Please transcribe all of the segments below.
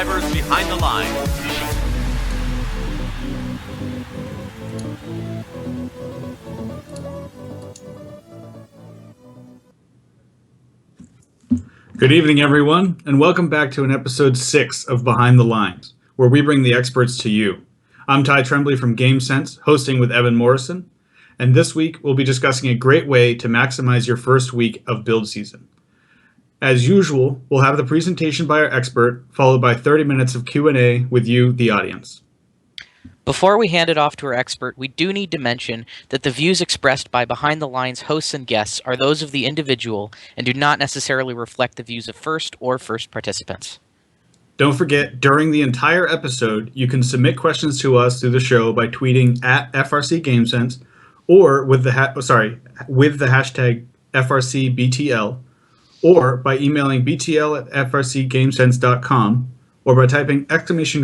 drivers behind the line. Good evening, everyone, and welcome back to an episode 6 of Behind the Lines, where we bring the experts to you. I'm Ty Tremblay from GameSense, hosting with Evan Morrison, and this week we'll be discussing a great way to maximize your first week of build season. As usual, we'll have the presentation by our expert, followed by 30 minutes of Q&A with you, the audience. Before we hand it off to our expert, we do need to mention that the views expressed by Behind the Lines hosts and guests are those of the individual and do not necessarily reflect the views of first or first participants. Don't forget, during the entire episode, you can submit questions to us through the show by tweeting at FRC GameSense or with the hashtag FRCBTL, or by emailing btl@frcgamesense.com, or by typing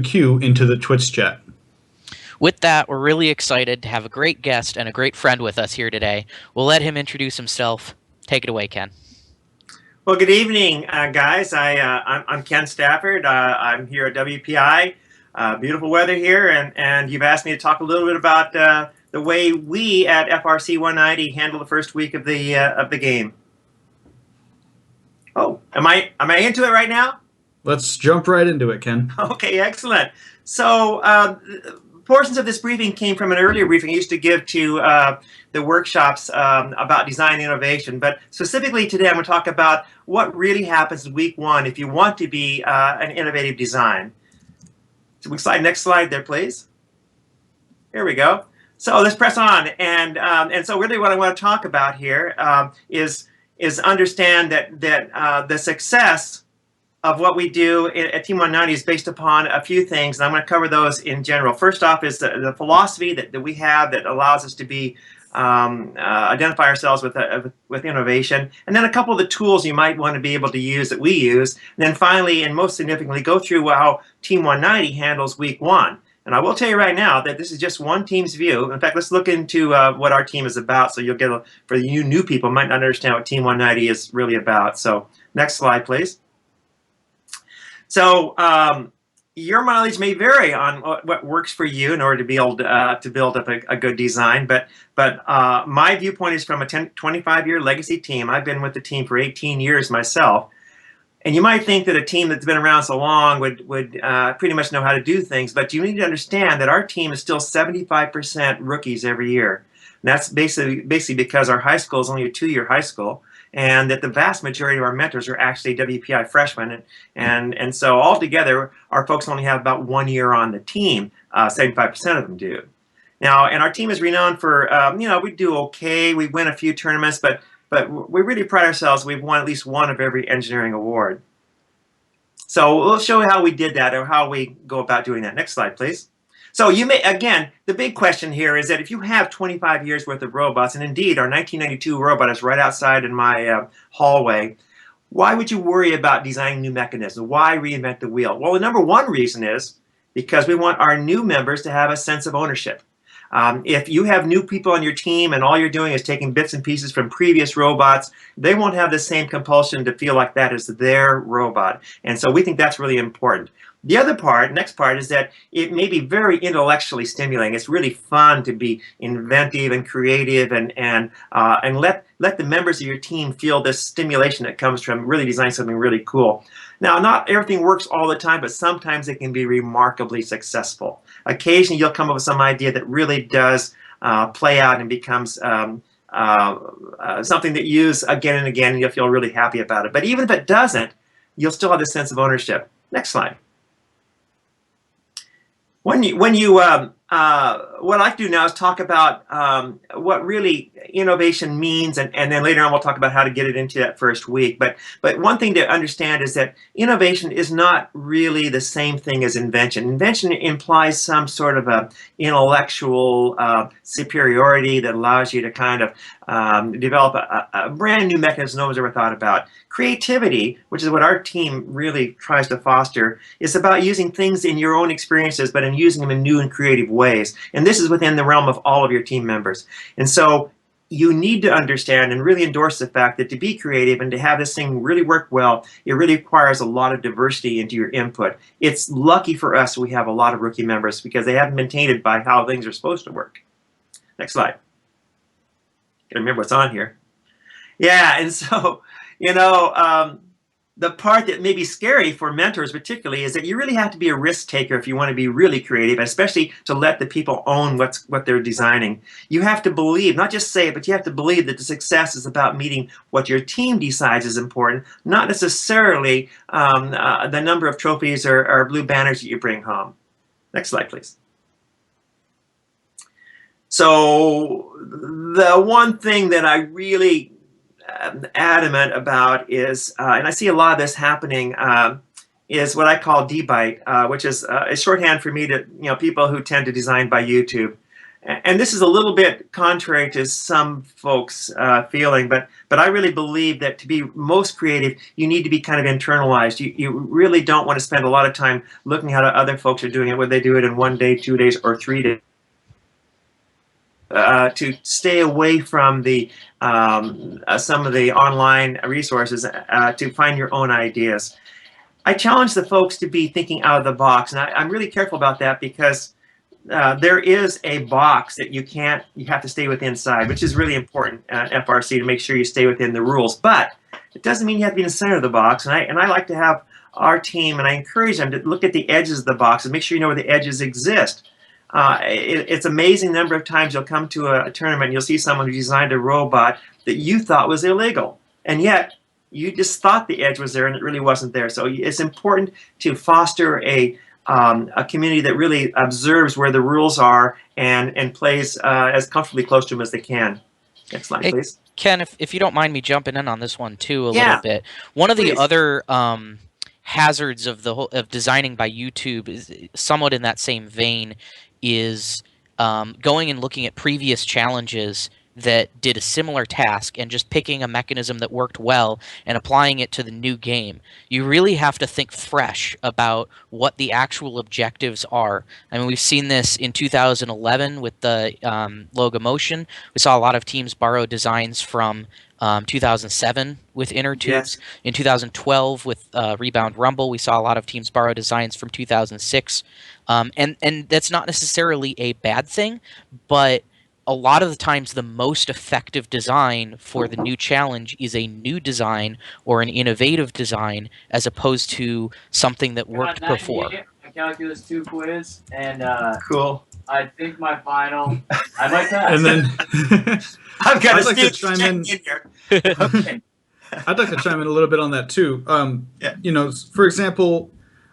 !Q into the Twitch chat. With that, we're really excited to have a great guest and a great friend with us here today. We'll let him introduce himself. Take it away, Ken. Well, good evening, guys. I'm Ken Stafford. I'm here at WPI. Beautiful weather here, and you've asked me to talk a little bit about the way we at FRC 190 handle the first week of the game. Oh, am I into it right now? Let's jump right into it, Ken. Okay, excellent. So portions of this briefing came from an earlier briefing I used to give to the workshops about design innovation. But specifically today, I'm going to talk about what really happens in week one if you want to be an innovative design. So next slide there, please. Here we go. So let's press on. And so really what I want to talk about here is understand that the success of what we do at Team 190 is based upon a few things, and I'm going to cover those in general. First off is the philosophy that we have that allows us to be identify ourselves with innovation, and then a couple of the tools you might want to be able to use that we use, and then finally and most significantly go through how Team 190 handles week one. And I will tell you right now that this is just one team's view. In fact, let's look into what our team is about, so you'll get for you new people might not understand what Team 190 is really about. So next slide, please. So your mileage may vary on what works for you in order to be able to build up a good design. But my viewpoint is from a 25-year legacy team. I've been with the team for 18 years myself. And you might think that a team that's been around so long would pretty much know how to do things. But you need to understand that our team is still 75% rookies every year. And that's basically because our high school is only a 2-year high school, and that the vast majority of our mentors are actually WPI freshmen. And so altogether, our folks only have about 1 year on the team. 75% of them do. Now, and our team is renowned for, we do okay. We win a few tournaments, but we really pride ourselves. We've won at least one of every engineering award. So we'll show you how we did that or how we go about doing that. Next slide, please. So you may, again, the big question here is that if you have 25 years worth of robots, and indeed our 1992 robot is right outside in my hallway, why would you worry about designing new mechanisms? Why reinvent the wheel? Well, the number one reason is because we want our new members to have a sense of ownership. If you have new people on your team and all you're doing is taking bits and pieces from previous robots, they won't have the same compulsion to feel like that is their robot. And so we think that's really important. The other part, next part, is that it may be very intellectually stimulating. It's really fun to be inventive and creative and let the members of your team feel this stimulation that comes from really designing something really cool. Now, not everything works all the time, but sometimes it can be remarkably successful. Occasionally, you'll come up with some idea that really does play out and becomes something that you use again and again, and you'll feel really happy about it. But even if it doesn't, you'll still have this sense of ownership. Next slide. What I'd like to do now is talk about what really innovation means, and then later on we'll talk about how to get it into that first week. But one thing to understand is that innovation is not really the same thing as invention. Invention implies some sort of a intellectual superiority that allows you to kind of develop a brand new mechanism no one's ever thought about. Creativity, which is what our team really tries to foster, is about using things in your own experiences, but in using them in new and creative ways. And this is within the realm of all of your team members. And so you need to understand and really endorse the fact that to be creative and to have this thing really work well, it really requires a lot of diversity into your input. It's lucky for us we have a lot of rookie members because they haven't been tainted by how things are supposed to work. Next slide. Gotta remember what's on here. Yeah, and so, the part that may be scary for mentors particularly is that you really have to be a risk taker if you want to be really creative, especially to let the people own what they're designing. You have to believe, not just say it, but you have to believe that the success is about meeting what your team decides is important, not necessarily the number of trophies or blue banners that you bring home. Next slide, please. So the one thing that I really adamant about is, and I see a lot of this happening, is what I call debite, which is a shorthand for me to people who tend to design by YouTube. And this is a little bit contrary to some folks' feeling, but I really believe that to be most creative, you need to be kind of internalized. You really don't want to spend a lot of time looking at how other folks are doing it, whether they do it in 1 day, 2 days, or 3 days. To stay away from the some of the online resources to find your own ideas. I challenge the folks to be thinking out of the box, and I'm really careful about that because there is a box that you have to stay within inside, which is really important at FRC to make sure you stay within the rules. But it doesn't mean you have to be in the center of the box, and I like to have our team, and I encourage them to look at the edges of the box and make sure you know where the edges exist. It's amazing number of times you'll come to a tournament and you'll see someone who designed a robot that you thought was illegal, and yet you just thought the edge was there and it really wasn't there. So it's important to foster a community that really observes where the rules are and plays as comfortably close to them as they can. Next slide, please. Ken, if you don't mind me jumping in on this one too a little bit. One of the other hazards of designing by YouTube is somewhat in that same vein is going and looking at previous challenges that did a similar task and just picking a mechanism that worked well and applying it to the new game. You really have to think fresh about what the actual objectives are. I mean, we've seen this in 2011 with the Locomotion. We saw a lot of teams borrow designs from 2007 with inner tubes. Yes. In 2012 with Rebound Rumble, we saw a lot of teams borrow designs from 2006. And that's not necessarily a bad thing, but a lot of the times the most effective design for the new challenge is a new design or an innovative design as opposed to something that worked before. A Calculus 2 quiz, and cool. I think my final, I might pass. And then I've got I'd like to chime in here. Okay. I'd like to chime in a little bit on that too. For example,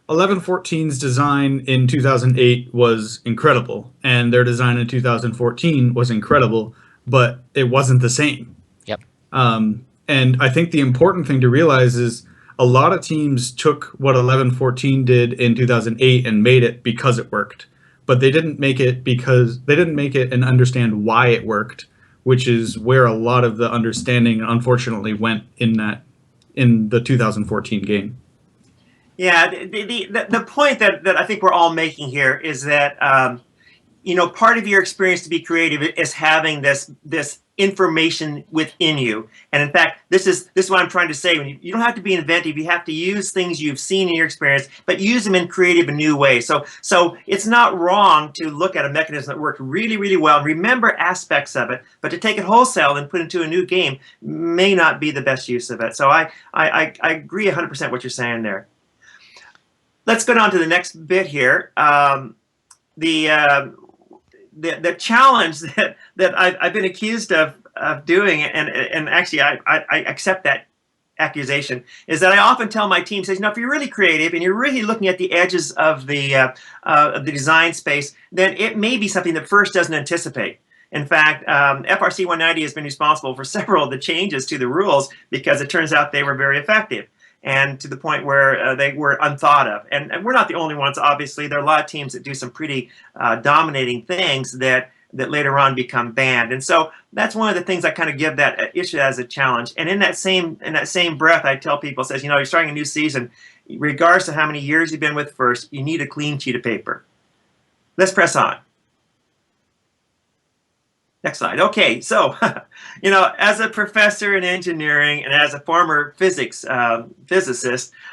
1114's design in 2008 was incredible, and their design in 2014 was incredible, but it wasn't the same. Yep. And I think the important thing to realize is a lot of teams took what 1114 did in 2008 and made it because it worked, but they didn't make it and understand why it worked, which is where a lot of the understanding unfortunately went in the 2014 game. Yeah, the point that I think we're all making here is that part of your experience to be creative is having this information within you. And in fact, this is what I'm trying to say. You don't have to be inventive. You have to use things you've seen in your experience, but use them in creative and new ways. So it's not wrong to look at a mechanism that worked really, really well, remember aspects of it, but to take it wholesale and put it into a new game may not be the best use of it. So I agree 100% what you're saying there. Let's go down to the next bit here. The challenge that I've been accused of doing, and actually I accept that accusation, is that I often tell my team, says, if you're really creative and you're really looking at the edges of the design space, then it may be something that first doesn't anticipate. In fact, FRC 190 has been responsible for several of the changes to the rules because it turns out they were very effective, and to the point where they were unthought of. And we're not the only ones, obviously. There are a lot of teams that do some pretty dominating things that later on become banned. And so that's one of the things I kind of give that issue as a challenge. And in that same breath, I tell people, says, you're starting a new season, regardless of how many years you've been with first, you need a clean sheet of paper. Let's press on. Next slide. Okay, so, as a professor in engineering and as a former physicist,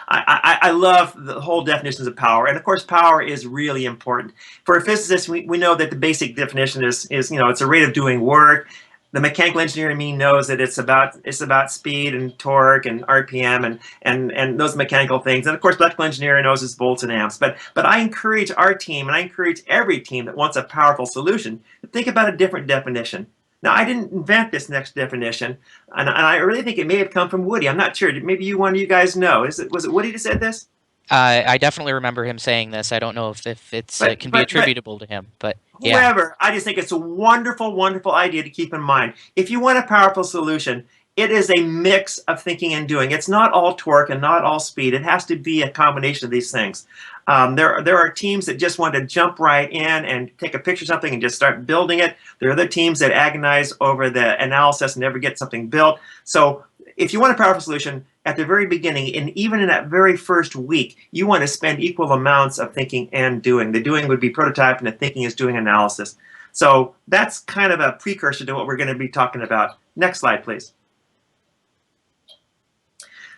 I love the whole definitions of power. And of course, power is really important. For a physicist, we know that the basic definition is it's a rate of doing work. The mechanical engineer in me knows that it's about speed and torque and RPM and those mechanical things. And of course, electrical engineer knows it's volts and amps. But I encourage our team, and I encourage every team that wants a powerful solution, to think about a different definition. Now, I didn't invent this next definition, and I really think it may have come from Woody. I'm not sure. Maybe one of you guys know. Was it Woody that said this? I definitely remember him saying this. I don't know if it can be attributable to him, but yeah. Whoever, I just think it's a wonderful, wonderful idea to keep in mind. If you want a powerful solution, it is a mix of thinking and doing. It's not all torque and not all speed. It has to be a combination of these things. There are teams that just want to jump right in and take a picture of something and just start building it. There are other teams that agonize over the analysis and never get something built. So if you want a powerful solution, at the very beginning, and even in that very first week, you want to spend equal amounts of thinking and doing. The doing would be prototype, and the thinking is doing analysis. So that's kind of a precursor to what we're going to be talking about. Next slide, please.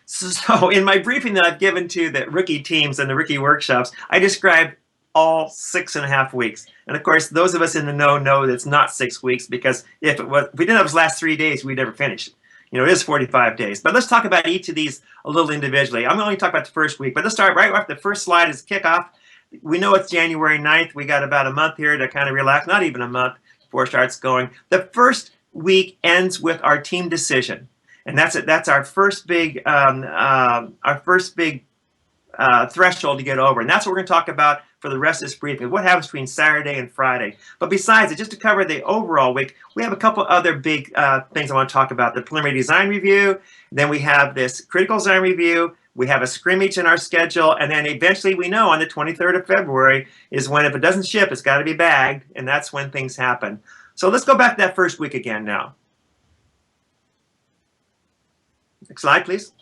So in my briefing that I've given to the rookie teams and the rookie workshops, I described all 6.5 weeks. And of course, those of us in the know that it's not 6 weeks, because if we didn't have those last 3 days, we'd never finish it. It is 45 days. But let's talk about each of these a little individually. I'm only talking about the first week, but let's start right off. The first slide is kickoff. We know it's January 9th. We got about a month here to kind of relax, not even a month before it starts going. The first week ends with our team decision. And that's our first big threshold to get over. And that's what we're going to talk about for the rest of this briefing, what happens between Saturday and Friday. But besides it, just to cover the overall week, we have a couple other big things I want to talk about. The preliminary design review, then we have this critical design review, we have a scrimmage in our schedule, and then eventually we know on the 23rd of February is when, if it doesn't ship, it's got to be bagged, and that's when things happen. So let's go back to that first week again now. Next slide, please.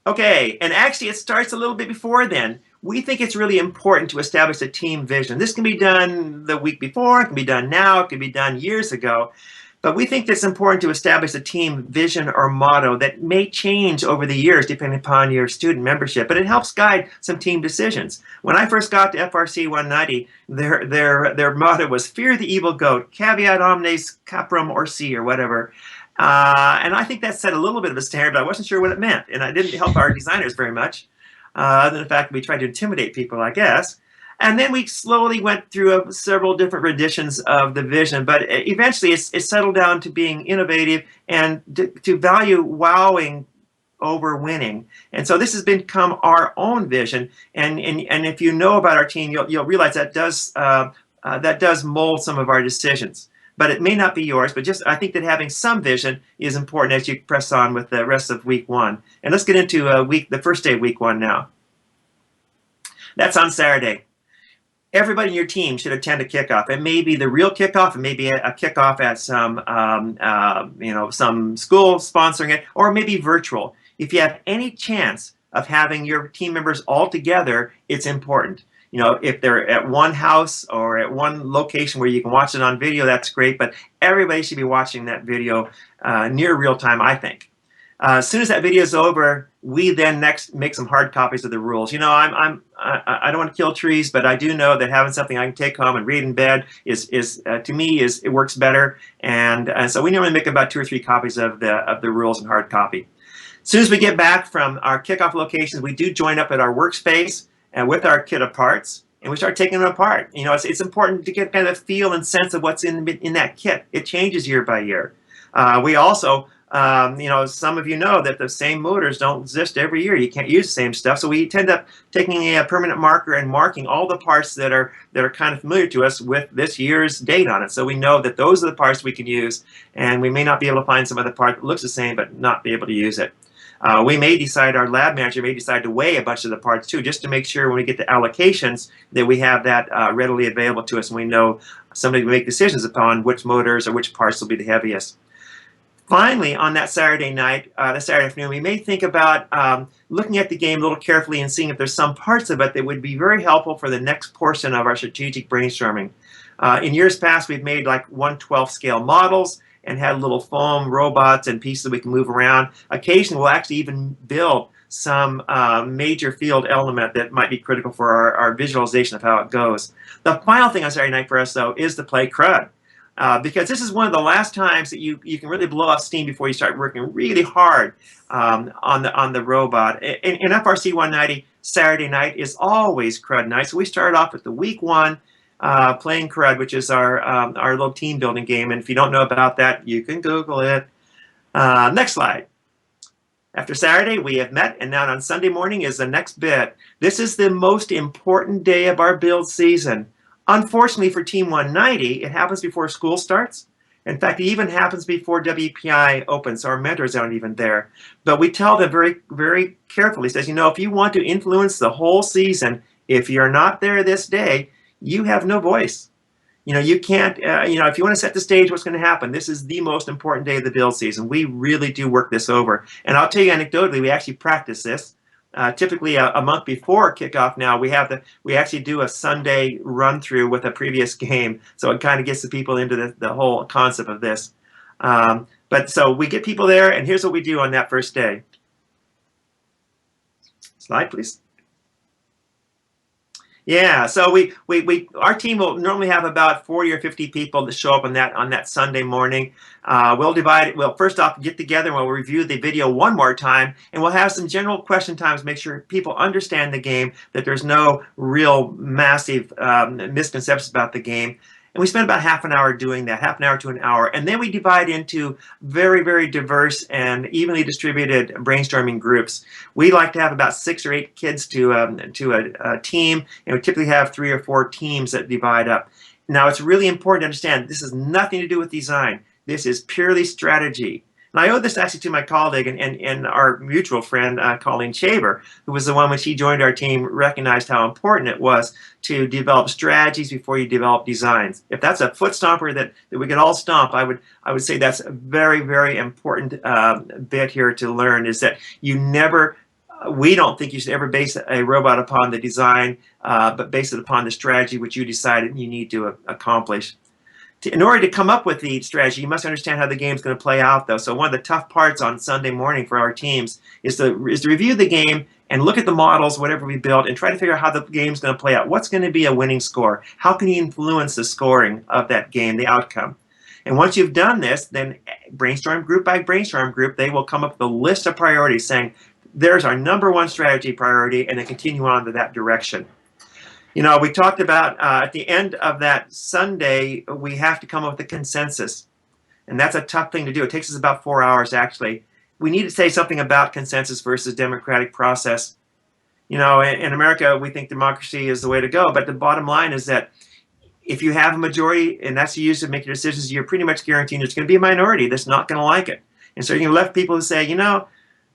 Okay, and actually it starts a little bit before then. We think it's really important to establish a team vision. This can be done the week before, it can be done now, it can be done years ago. But we think it's important to establish a team vision or motto that may change over the years depending upon your student membership, but it helps guide some team decisions. When I first got to FRC 190, their motto was "Fear the evil goat, caveat omnes caprum orsi," or whatever. And I think that set a little bit of a standard, but I wasn't sure what it meant, and I didn't help our designers very much, other than the fact that we tried to intimidate people, I guess. And then we slowly went through several different renditions of the vision, but eventually it settled down to being innovative and to value wowing over winning. And so this has become our own vision. And if you know about our team, you'll realize that does mold some of our decisions. But it may not be yours, but just I think that having some vision is important as you press on with the rest of week one. And let's get into the first day of week one now. That's on Saturday. Everybody in your team should attend a kickoff. It may be the real kickoff, it may be a kickoff at some some school sponsoring it, or maybe virtual. If you have any chance of having your team members all together, it's important. If they're at one house or at one location where you can watch it on video, that's great. But everybody should be watching that video near real time, I think. As soon as that video is over, we then next make some hard copies of the rules. I don't want to kill trees, but I do know that having something I can take home and read in bed to me it works better. And so we normally make about 2 or 3 copies of the rules in hard copy. As soon as we get back from our kickoff locations, we do join up at our workspace and with our kit of parts, and we start taking them apart. It's important to get kind of a feel and sense of what's in that kit. It changes year by year. We also, some of you know that the same motors don't exist every year. You can't use the same stuff, so we tend up taking a permanent marker and marking all the parts that are kind of familiar to us with this year's date on it. So we know that those are the parts we can use, and we may not be able to find some other part that looks the same but not be able to use it. We may decide, our lab manager may decide to weigh a bunch of the parts too, just to make sure when we get to allocations that we have that readily available to us, and we know somebody to make decisions upon which motors or which parts will be the heaviest. Finally, on that Saturday night, the Saturday afternoon, we may think about looking at the game a little carefully and seeing if there's some parts of it that would be very helpful for the next portion of our strategic brainstorming. In years past, we've made like 1/12 scale models and had little foam robots and pieces that we can move around. Occasionally, we'll actually even build some major field element that might be critical for our visualization of how it goes. The final thing on Saturday night for us, though, is to play crud. Because this is one of the last times that you can really blow off steam before you start working really hard on the robot. In FRC 190, Saturday night is always crud night. So we started off with the week 1 playing crud, which is our little team building game. And if you don't know about that, you can Google it. Next slide. After Saturday, we have met, and now on Sunday morning is the next bit. This is the most important day of our build season. Unfortunately for Team 190, it happens before school starts. In fact, it even happens before WPI opens, so our mentors aren't even there. But we tell them very, very carefully, says, you know, if you want to influence the whole season, if you're not there this day, you have no voice. You know, you can't, you know, if you want to set the stage, what's going to happen? This is the most important day of the build season. We really do work this over. And I'll tell you anecdotally, we actually practice this. Typically a month before kickoff now, we actually do a Sunday run through with a previous game. So it kind of gets the people into the whole concept of this. But so we get people there, and here's what we do on that first day. Slide, please. Yeah, so our team will normally have about 40 or 50 people that show up on that Sunday morning. We'll divide it. We'll first off get together and we'll review the video one more time, and we'll have some general question times, make sure people understand the game, that there's no real massive misconceptions about the game. And we spend about half an hour doing that, half an hour to an hour. And then we divide into very, very diverse and evenly distributed brainstorming groups. We like to have about 6 or 8 kids to a team, and we typically have 3 or 4 teams that divide up. Now, it's really important to understand this has nothing to do with design. This is purely strategy. And I owe this actually to my colleague and our mutual friend, Colleen Shaver, who was the one when she joined our team, recognized how important it was to develop strategies before you develop designs. If that's a foot stomper that we could all stomp, I would say that's a very, very important bit here to learn, is that you never, we don't think you should ever base a robot upon the design, but base it upon the strategy which you decided you need to accomplish. In order to come up with the strategy, you must understand how the game's going to play out, though. So one of the tough parts on Sunday morning for our teams is to review the game and look at the models, whatever we built, and try to figure out how the game's going to play out. What's going to be a winning score? How can you influence the scoring of that game, the outcome? And once you've done this, then brainstorm group by brainstorm group, they will come up with a list of priorities saying, there's our #1 strategy priority, and then continue on to that direction. You know, we talked about at the end of that Sunday, we have to come up with a consensus. And that's a tough thing to do. It takes us about 4 hours, actually. We need to say something about consensus versus democratic process. You know, in America, we think democracy is the way to go. But the bottom line is that if you have a majority and that's used to make your decisions, you're pretty much guaranteeing there's going to be a minority that's not going to like it. And so you're left people who say, you know,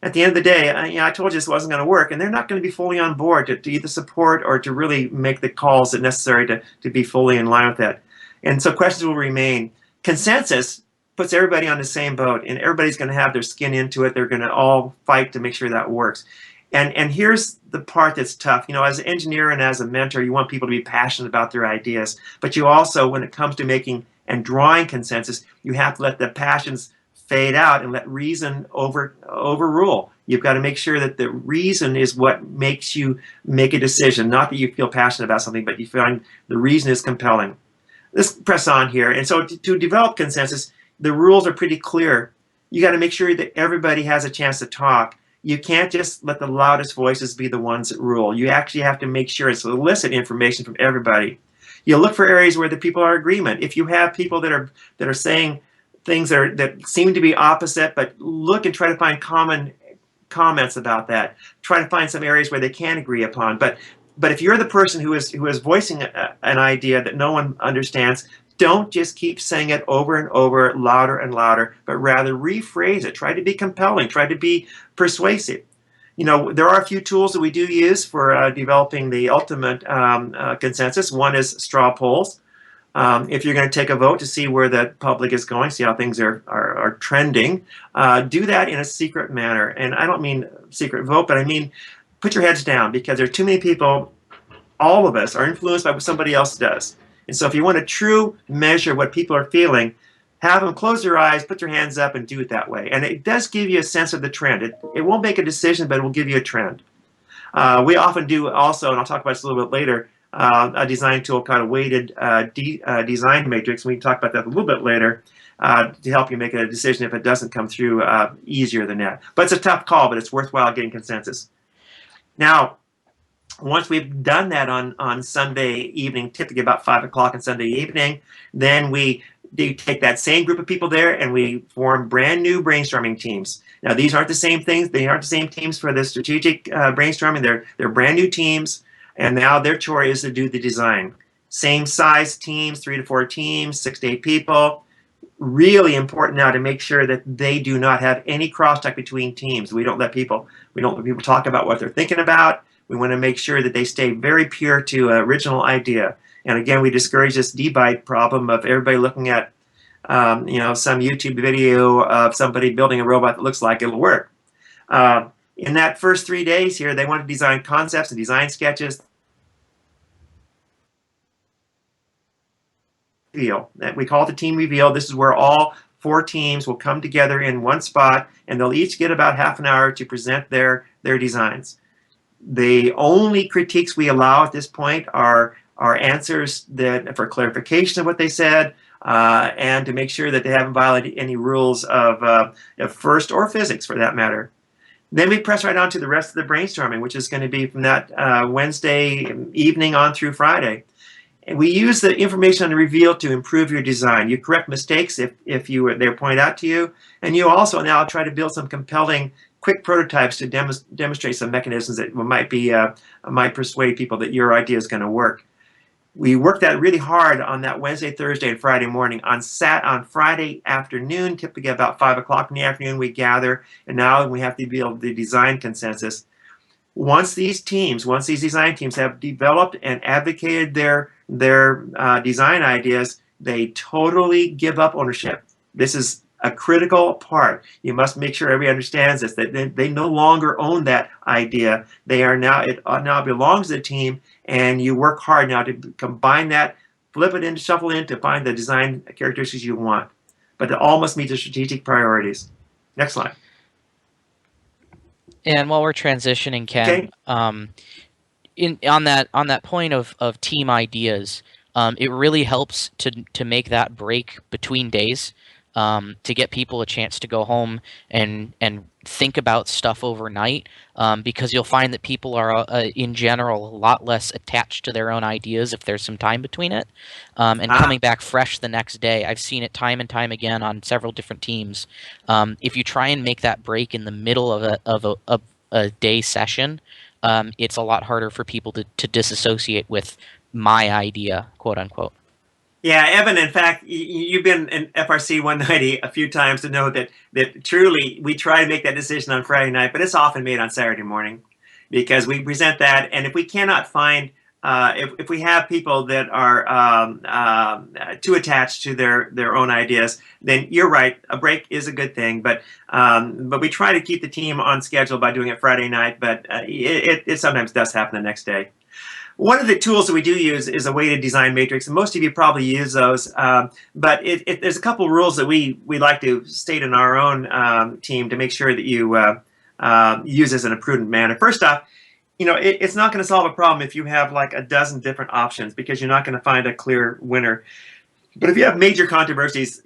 at the end of the day, I told you this wasn't going to work, and they're not going to be fully on board to either support or to really make the calls that necessary to be fully in line with that. And so questions will remain. Consensus puts everybody on the same boat, and everybody's going to have their skin into it. They're going to all fight to make sure that works. And here's the part that's tough. You know, as an engineer and as a mentor, you want people to be passionate about their ideas, but you also, when it comes to making and drawing consensus, you have to let the passions fade out and let reason overrule. You've got to make sure that the reason is what makes you make a decision, not that you feel passionate about something, but you find the reason is compelling. Let's press on here. And so to develop consensus, the rules are pretty clear. You got to make sure that everybody has a chance to talk. You can't just let the loudest voices be the ones that rule. You actually have to make sure it's elicit information from everybody. You look for areas where the people are in agreement. If you have people that are saying things that seem to be opposite, but look and try to find common comments about that. Try to find some areas where they can agree upon. But if you're the person who is voicing an idea that no one understands, don't just keep saying it over and over, louder and louder, but rather rephrase it. Try to be compelling. Try to be persuasive. You know, there are a few tools that we do use for developing the ultimate consensus. One is straw polls. If you're going to take a vote to see where the public is going, see how things are trending, do that in a secret manner. And I don't mean secret vote, but I mean put your heads down, because there are too many people, all of us are influenced by what somebody else does. And so if you want to true measure what people are feeling, have them close their eyes, put their hands up, and do it that way. And it does give you a sense of the trend. It won't make a decision, but it will give you a trend. We often do also, and I'll talk about this a little bit later, a design tool called a weighted design matrix. We can talk about that a little bit later to help you make a decision if it doesn't come through easier than that. But it's a tough call, but it's worthwhile getting consensus. Now, once we've done that on Sunday evening, typically about 5 o'clock on Sunday evening, then we take that same group of people there and we form brand new brainstorming teams. Now, these aren't the same things. They aren't the same teams for the strategic brainstorming. They're brand new teams, and now their chore is to do the design. Same size teams, 3 to 4 teams, 6 to 8 people. Really important now to make sure that they do not have any crosstalk between teams. We don't let people talk about what they're thinking about. We want to make sure that they stay very pure to an original idea. And again, we discourage this debite problem of everybody looking at some YouTube video of somebody building a robot that looks like it'll work. In that first 3 days here, they want to design concepts and design sketches. We call it the team reveal. This is where all 4 teams will come together in one spot, and they'll each get about half an hour to present their designs. The only critiques we allow at this point are answers that for clarification of what they said, and to make sure that they haven't violated any rules of FIRST or physics for that matter. Then we press right on to the rest of the brainstorming, which is going to be from that Wednesday evening on through Friday. And we use the information on the reveal to improve your design. You correct mistakes if they're pointed out to you, and you also now try to build some compelling quick prototypes to demonstrate some mechanisms that might persuade people that your idea is going to work. We work that really hard on that Wednesday, Thursday, and Friday morning. On Friday afternoon, typically about 5 o'clock in the afternoon, we gather, and now we have to build the design consensus. Once these design teams have developed and advocated their design ideas, they totally give up ownership. This is a critical part. You must make sure everybody understands this, that they no longer own that idea. It now belongs to the team, and you work hard now to combine that, flip it in, shuffle in to find the design characteristics you want. But it all must meet the strategic priorities. Next slide. And while we're transitioning, Ken, okay. On that point of team ideas, it really helps to make that break between days, to get people a chance to go home and think about stuff overnight, because you'll find that people are in general a lot less attached to their own ideas if there's some time between it, and coming back fresh the next day. I've seen it time and time again on several different teams. If you try and make that break in the middle of a day session, it's a lot harder for people to disassociate with my idea, quote unquote. Yeah, Evan, in fact, you've been in FRC 190 a few times to know that truly we try to make that decision on Friday night, but it's often made on Saturday morning because we present that. And if we cannot find, if we have people that are too attached to their own ideas, then you're right, a break is a good thing. But we try to keep the team on schedule by doing it Friday night, but it sometimes does happen the next day. One of the tools that we do use is a weighted design matrix, and most of you probably use those. But there's a couple rules that we like to state in our own team to make sure that you use this in a prudent manner. First off, it's not going to solve a problem if you have like a dozen different options, because you're not going to find a clear winner. But if you have major controversies,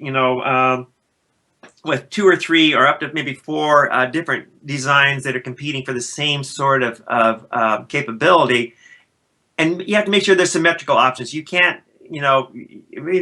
with 2 or 3 or up to maybe 4 different designs that are competing for the same sort of capability, and you have to make sure there's symmetrical options. You can't,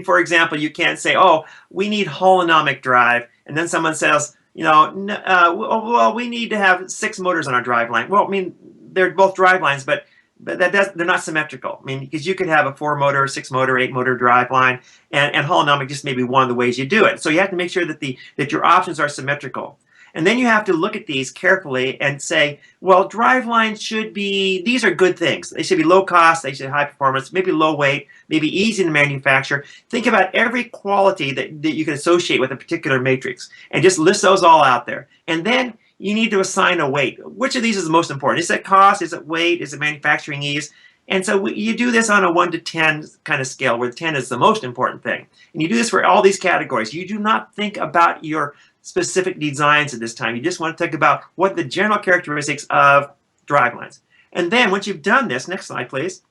for example, you can't say, oh, we need holonomic drive, and then someone says, well, we need to have 6 motors on our drive line. Well, I mean, they're both drive lines, but they're not symmetrical. I mean, because you could have a 4-motor, 6-motor, 8-motor drive line, and holonomic just may be one of the ways you do it. So you have to make sure that your options are symmetrical. And then you have to look at these carefully and say, well, drive lines should be, these are good things. They should be low cost, they should be high performance, maybe low weight, maybe easy to manufacture. Think about every quality that you can associate with a particular matrix and just list those all out there. And then you need to assign a weight. Which of these is the most important? Is it cost? Is it weight? Is it manufacturing ease? And so you do this on a 1 to 10 kind of scale, where 10 is the most important thing. And you do this for all these categories. You do not think about your specific designs at this time. You just want to think about what the general characteristics of drivelines. And then once you've done this, next slide, please.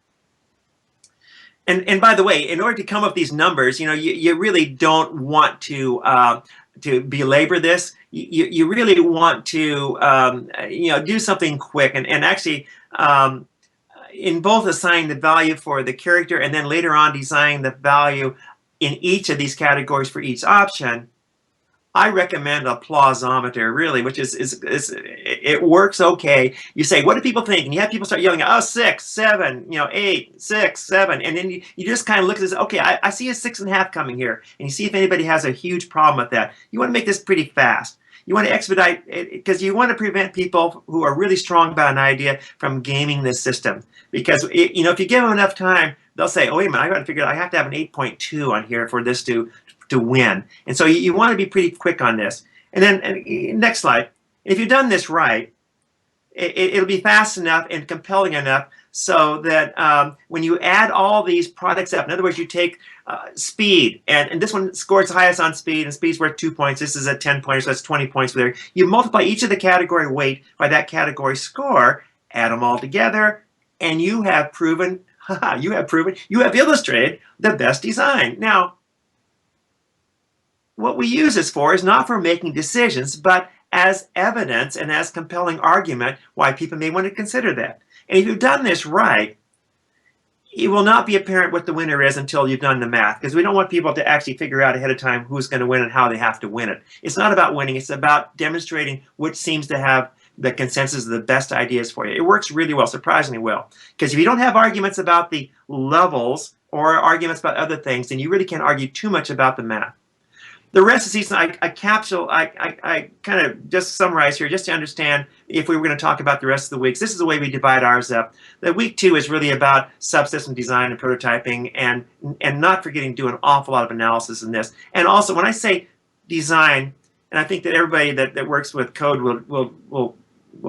And by the way, in order to come up with these numbers, you really don't want to belabor this. You really want to do something quick and actually in both assigning the value for the character and then later on designing the value in each of these categories for each option. I recommend a plausometer, really, which is it works okay. You say, what do people think? And you have people start yelling, oh, 6, 7, 8, 6, 7. And then you just kind of look at this, okay, I see a 6.5 coming here. And you see if anybody has a huge problem with that. You want to make this pretty fast. You want to expedite it because you want to prevent people who are really strong about an idea from gaming this system. Because if you give them enough time, they'll say, oh, wait a minute, I got to figure out I have to have an 8.2 on here for this to win. And so you want to be pretty quick on this. And then next slide. If you've done this right, it'll be fast enough and compelling enough so that when you add all these products up, in other words, you take speed, and this one scores highest on speed, and speed's worth 2 points. This is a 10 pointer, so that's 20 points there. You multiply each of the category weight by that category score, add them all together, and you have proven, you have illustrated the best design. Now, what we use this for is not for making decisions, but as evidence and as compelling argument why people may want to consider that. And if you've done this right, it will not be apparent what the winner is until you've done the math, because we don't want people to actually figure out ahead of time who's going to win and how they have to win it. It's not about winning. It's about demonstrating which seems to have the consensus of the best ideas for you. It works really well, surprisingly well. Because if you don't have arguments about the levels or arguments about other things, then you really can't argue too much about the math. The rest of the season, I kind of just summarize here just to understand if we were going to talk about the rest of the weeks. This is the way we divide ours up. The week 2 is really about subsystem design and prototyping and not forgetting to do an awful lot of analysis in this. And also, when I say design, and I think that everybody that works with code will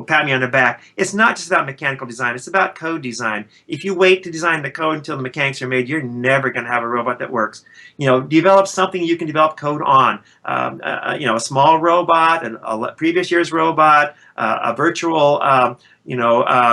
pat me on the back, it's not just about mechanical design, it's about code design. If you wait to design the code until the mechanics are made, you're never going to have a robot that works. Develop something you can develop code on. A small robot, a previous year's robot, a virtual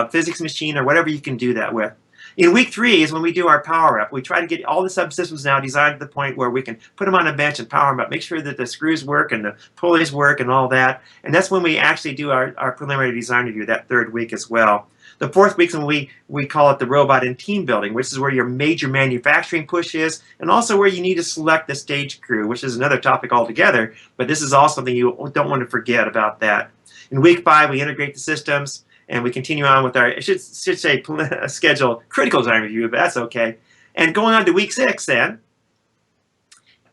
physics machine, or whatever you can do that with. In week 3 is when we do our power up. We try to get all the subsystems now designed to the point where we can put them on a bench and power them up, make sure that the screws work and the pulleys work and all that. And that's when we actually do our preliminary design review, that 3rd week as well. The 4th week is when we call it the robot and team building, which is where your major manufacturing push is, and also where you need to select the stage crew, which is another topic altogether, but this is also something you don't want to forget about that. In week 5, we integrate the systems. And we continue on with our, I should say, schedule critical design review, but that's okay. And going on to week 6 then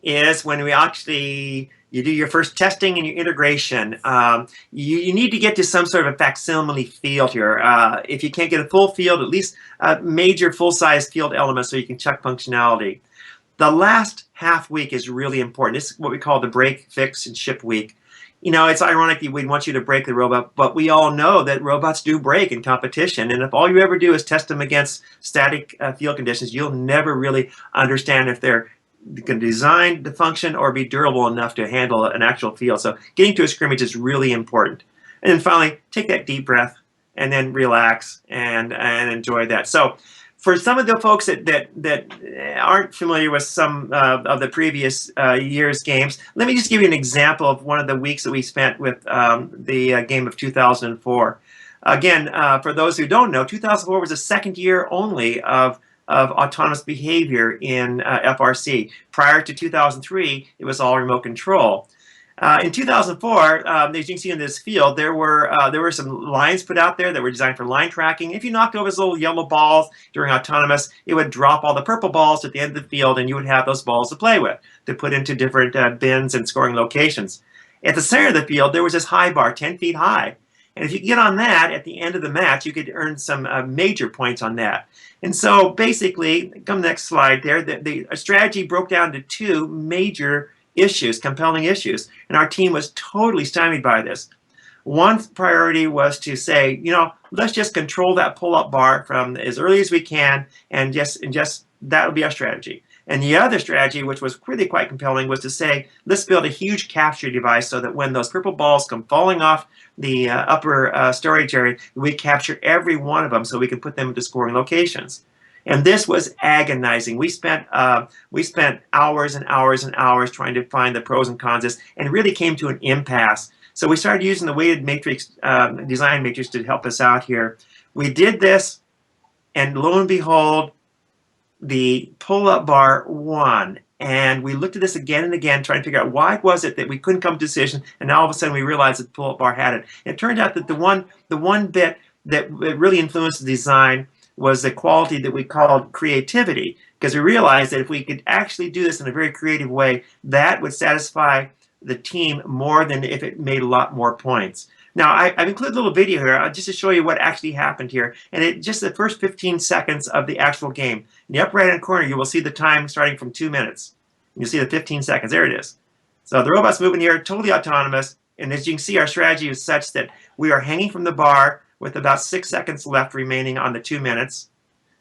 is when we actually, you do your first testing and your integration. You need to get to some sort of a facsimile field here. If you can't get a full field, at least a major full-size field element so you can check functionality. The last half week is really important. This is what we call the break, fix, and ship week. It's ironic that we'd want you to break the robot, but we all know that robots do break in competition. And if all you ever do is test them against static field conditions, you'll never really understand if they're going to design to function or be durable enough to handle an actual field. So getting to a scrimmage is really important. And then finally, take that deep breath and then relax and enjoy that. So for some of the folks that aren't familiar with some of the previous year's games, let me just give you an example of one of the weeks that we spent with the game of 2004. Again, for those who don't know, 2004 was the 2nd year only of autonomous behavior in FRC. Prior to 2003, it was all remote control. In 2004, as you can see in this field, there were some lines put out there that were designed for line tracking. If you knocked over those little yellow balls during autonomous, it would drop all the purple balls at the end of the field, and you would have those balls to play with, to put into different bins and scoring locations. At the center of the field, there was this high bar, 10 feet high. And if you get on that at the end of the match, you could earn some major points on that. And so basically, come next slide there, the strategy broke down to 2 major issues, compelling issues, and our team was totally stymied by this. One priority was to say, let's just control that pull-up bar from as early as we can, and just that would be our strategy. And the other strategy, which was really quite compelling, was to say, let's build a huge capture device so that when those purple balls come falling off the upper storage area, we capture every one of them so we can put them into scoring locations. And this was agonizing. We spent hours and hours and hours trying to find the pros and cons of this, and really came to an impasse. So we started using the weighted matrix design matrix to help us out here. We did this, and lo and behold, the pull-up bar won. And we looked at this again and again, trying to figure out why was it that we couldn't come to a decision, and now all of a sudden we realized that the pull-up bar had it. And it turned out that the one bit that really influenced the design was the quality that we called creativity, because we realized that if we could actually do this in a very creative way, that would satisfy the team more than if it made a lot more points. Now, I've included a little video here just to show you what actually happened here. And it just the first 15 seconds of the actual game. In the upper right-hand corner, you will see the time starting from 2 minutes. You'll see the 15 seconds. There it is. So the robot's moving here, totally autonomous. And as you can see, our strategy is such that we are hanging from the bar with about 6 seconds left remaining on the 2 minutes.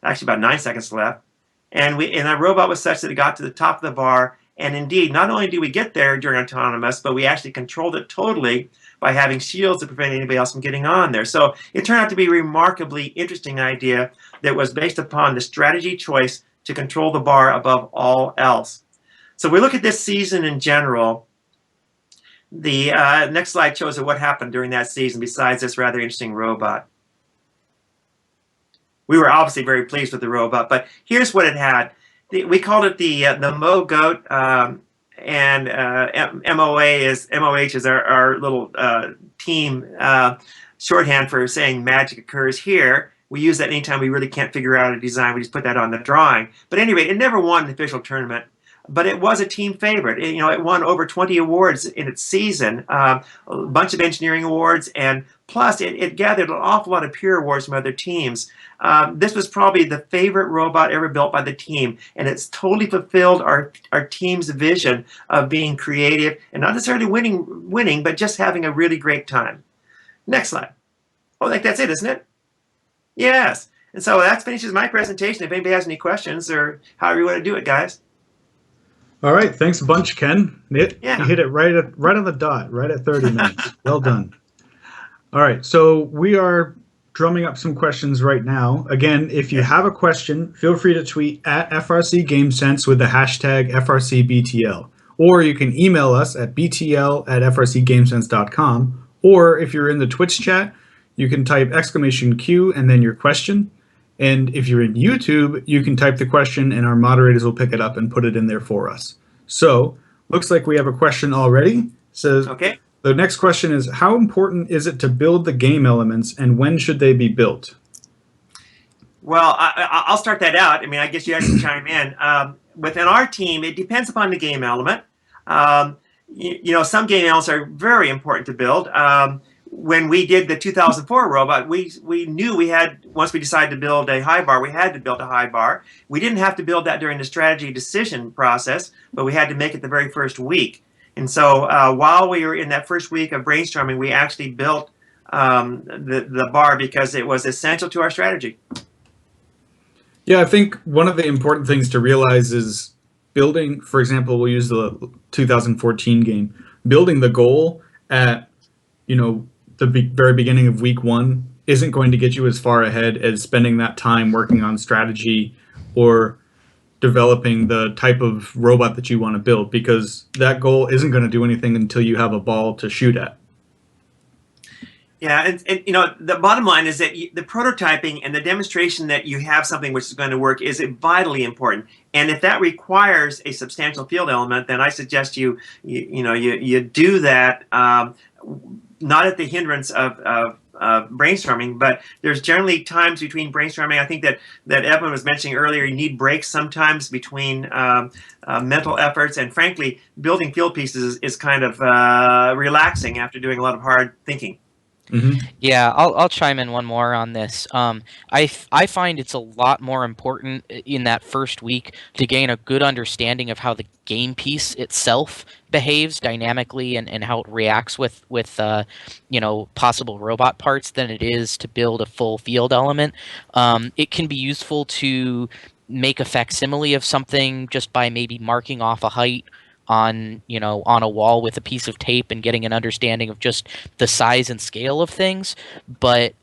Actually, about 9 seconds left. And our robot was such that it got to the top of the bar. And indeed, not only did we get there during autonomous, but we actually controlled it totally by having shields to prevent anybody else from getting on there. So it turned out to be a remarkably interesting idea that was based upon the strategy choice to control the bar above all else. So we look at this season in general. The next slide shows you what happened during that season besides this rather interesting robot. We were obviously very pleased with the robot, but here's what it had. We called it the Mo Goat, and MOH is our little team shorthand for saying magic occurs here. We use that anytime we really can't figure out a design. We just put that on the drawing. But anyway, it never won an official tournament, but it was a team favorite. It won over 20 awards in its season, a bunch of engineering awards, and plus it gathered an awful lot of peer awards from other teams. This was probably the favorite robot ever built by the team, and it's totally fulfilled our team's vision of being creative and not necessarily winning, but just having a really great time. Next slide. Oh, I think that's it, isn't it? Yes. And so that finishes my presentation. If anybody has any questions or however you want to do it, guys. All right, thanks a bunch, Ken. You hit it right on the dot, right at 30 minutes. Well done. All right, so we are drumming up some questions right now. Again, if you have a question, feel free to tweet at FRC GameSense with the hashtag FRCBTL. Or you can email us at btl@frcgamesense.com. Or if you're in the Twitch chat, you can type !Q and then your question. And if you're in YouTube, you can type the question and our moderators will pick it up and put it in there for us. So, looks like we have a question already. It says, okay. The next question is, how important is it to build the game elements and when should they be built? Well, I'll start that out. I mean, I guess you guys can chime in. Within our team, it depends upon the game element. Some game elements are very important to build. When we did the 2004 robot, we knew we had, once we decided to build a high bar, we had to build a high bar. We didn't have to build that during the strategy decision process, but we had to make it the very first week. And so while we were in that first week of brainstorming, we actually built the bar because it was essential to our strategy. Yeah, I think one of the important things to realize is building, for example, we'll use the 2014 game, building the goal at, the very beginning of week one isn't going to get you as far ahead as spending that time working on strategy or developing the type of robot that you want to build, because that goal isn't going to do anything until you have a ball to shoot at. Yeah, and the bottom line is that the prototyping and the demonstration that you have something which is going to work is vitally important. And if that requires a substantial field element, then I suggest you do that, not at the hindrance of brainstorming, but there's generally times between brainstorming. I think that Evan was mentioning earlier, you need breaks sometimes between mental efforts, and frankly, building field pieces is kind of relaxing after doing a lot of hard thinking. Yeah, I'll chime in one more on this. I find it's a lot more important in that first week to gain a good understanding of how the game piece itself behaves dynamically and how it reacts with possible robot parts than it is to build a full field element. It can be useful to make a facsimile of something just by maybe marking off a height on a wall with a piece of tape and getting an understanding of just the size and scale of things. But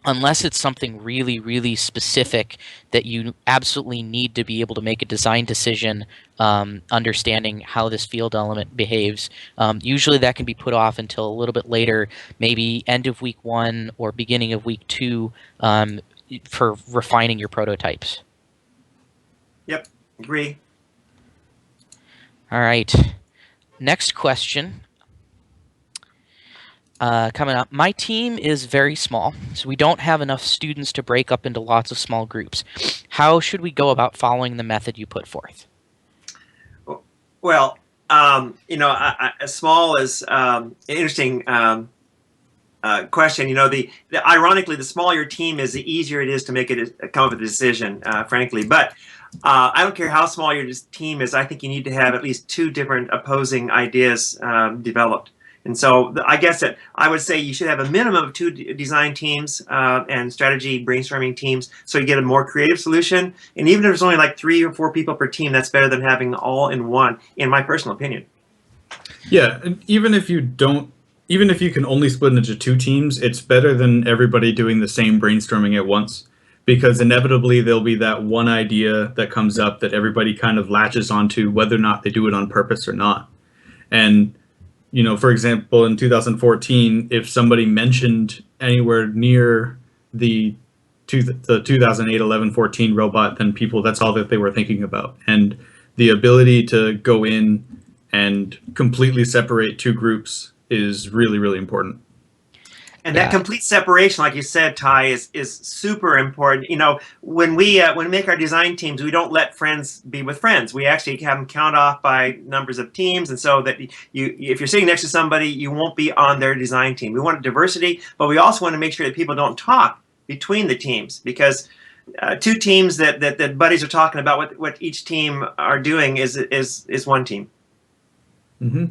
unless it's something really, really specific that you absolutely need to be able to make a design decision, understanding how this field element behaves, usually that can be put off until a little bit later, maybe end of week 1 or beginning of week 2, for refining your prototypes. Yep, agree. All right. Next question. Coming up. My team is very small, so we don't have enough students to break up into lots of small groups. How should we go about following the method you put forth? Well, small is an interesting question. Ironically, the smaller your team is, the easier it is to come up with a decision, frankly. But I don't care how small your team is. I think you need to have at least 2 different opposing ideas developed. And so I guess that I would say you should have a minimum of 2 design teams and strategy brainstorming teams, so you get a more creative solution. And even if there's only like 3 or 4 people per team, that's better than having all in one, in my personal opinion. Yeah, and even if you can only split into 2 teams, it's better than everybody doing the same brainstorming at once, because inevitably there'll be that one idea that comes up that everybody kind of latches onto, whether or not they do it on purpose or not. And for example, in 2014, if somebody mentioned anywhere near the 2008, 11, 14 robot, then that's all that they were thinking about. And the ability to go in and completely separate 2 groups is really, really important. And that complete separation, like you said, Ty, is super important. When we make our design teams, we don't let friends be with friends. We actually have them count off by numbers of teams, and so that if you're sitting next to somebody, you won't be on their design team. We want diversity, but we also want to make sure that people don't talk between the teams, because 2 teams that buddies are talking about what each team are doing is one team. Mm-hmm.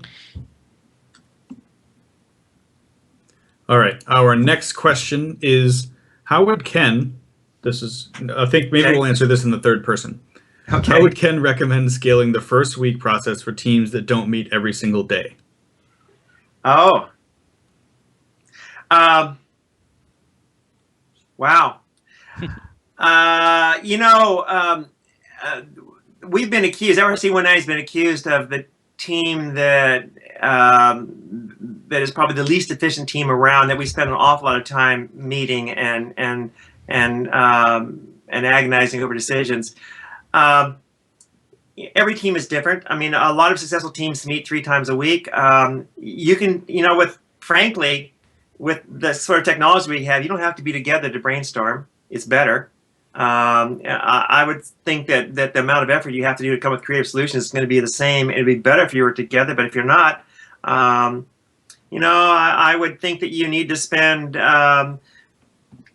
All right. Our next question is, how would Ken, I think maybe we'll answer this in the third person. Okay. How would Ken recommend scaling the first week process for teams that don't meet every single day? Oh. Wow. We've been accused, RC19 has been accused of the team that is probably the least efficient team around, that we spend an awful lot of time meeting and agonizing over decisions. Every team is different. I mean, a lot of successful teams meet 3 times a week. You can, frankly, with the sort of technology we have, you don't have to be together to brainstorm. It's better. I would think that the amount of effort you have to do to come up with creative solutions is going to be the same. It'd be better if you were together, but if you're not, I would think that you need to spend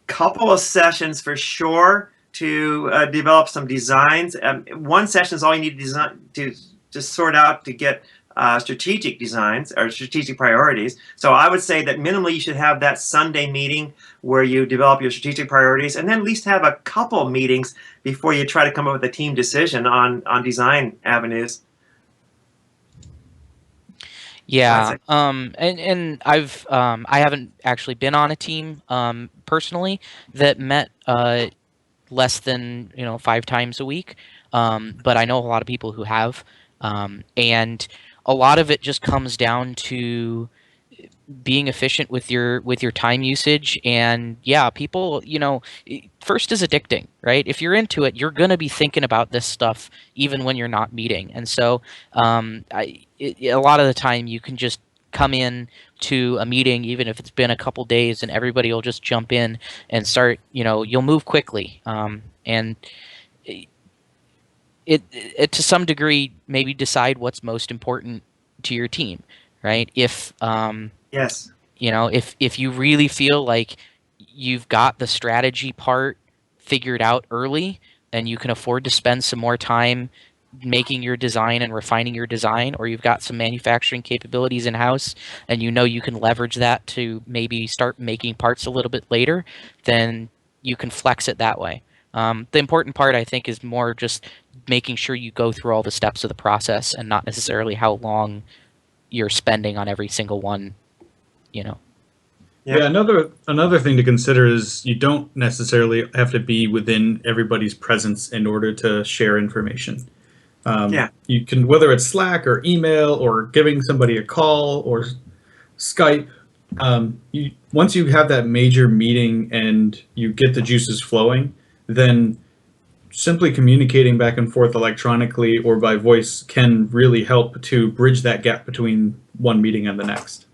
couple of sessions for sure to develop some designs. 1 session is all you need to sort out to get strategic designs or strategic priorities. So I would say that minimally you should have that Sunday meeting where you develop your strategic priorities, and then at least have a couple meetings before you try to come up with a team decision on design avenues. Yeah, and I haven't actually been on a team personally that met less than 5 times a week, but I know a lot of people who have, and a lot of it just comes down to being efficient with your time usage. And yeah, people, first is addicting, right? If you're into it, you're gonna be thinking about this stuff even when you're not meeting. And so a lot of the time you can just come in to a meeting, even if it's been a couple days, and everybody will just jump in and start, you'll move quickly, and it to some degree maybe decide what's most important to your team, right? If yes, If you really feel like you've got the strategy part figured out early and you can afford to spend some more time making your design and refining your design, or you've got some manufacturing capabilities in-house and you can leverage that to maybe start making parts a little bit later, then you can flex it that way. The important part, I think, is more just making sure you go through all the steps of the process and not necessarily how long you're spending on every single one. Yeah. Yeah, another thing to consider is you don't necessarily have to be within everybody's presence in order to share information. You can, whether it's Slack or email or giving somebody a call or Skype. Once you have that major meeting and you get the juices flowing, then simply communicating back and forth electronically or by voice can really help to bridge that gap between one meeting and the next.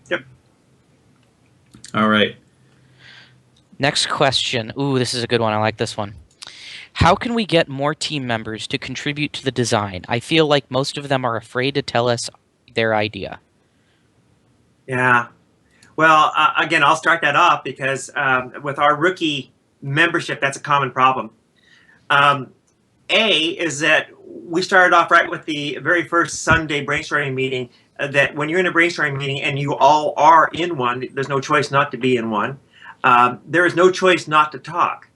Yep. All right. Next question. Ooh, this is a good one. I like this one. How can we get more team members to contribute to the design? I feel like most of them are afraid to tell us their idea. Yeah. Well, again, I'll start that off because with our rookie membership, that's a common problem. A is that we started off right with the very first Sunday brainstorming meeting, that when you're in a brainstorming meeting and you all are in one, there's no choice not to be in one. There is no choice not to talk.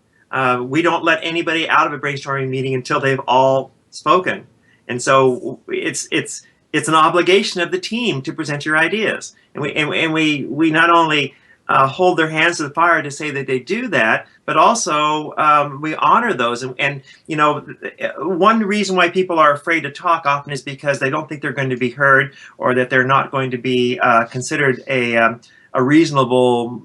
We don't let anybody out of a brainstorming meeting until they've all spoken. And so it's an obligation of the team to present your ideas. And we not only hold their hands to the fire to say that they do that, but also we honor those. And one reason why people are afraid to talk often is because they don't think they're going to be heard, or that they're not going to be considered a reasonable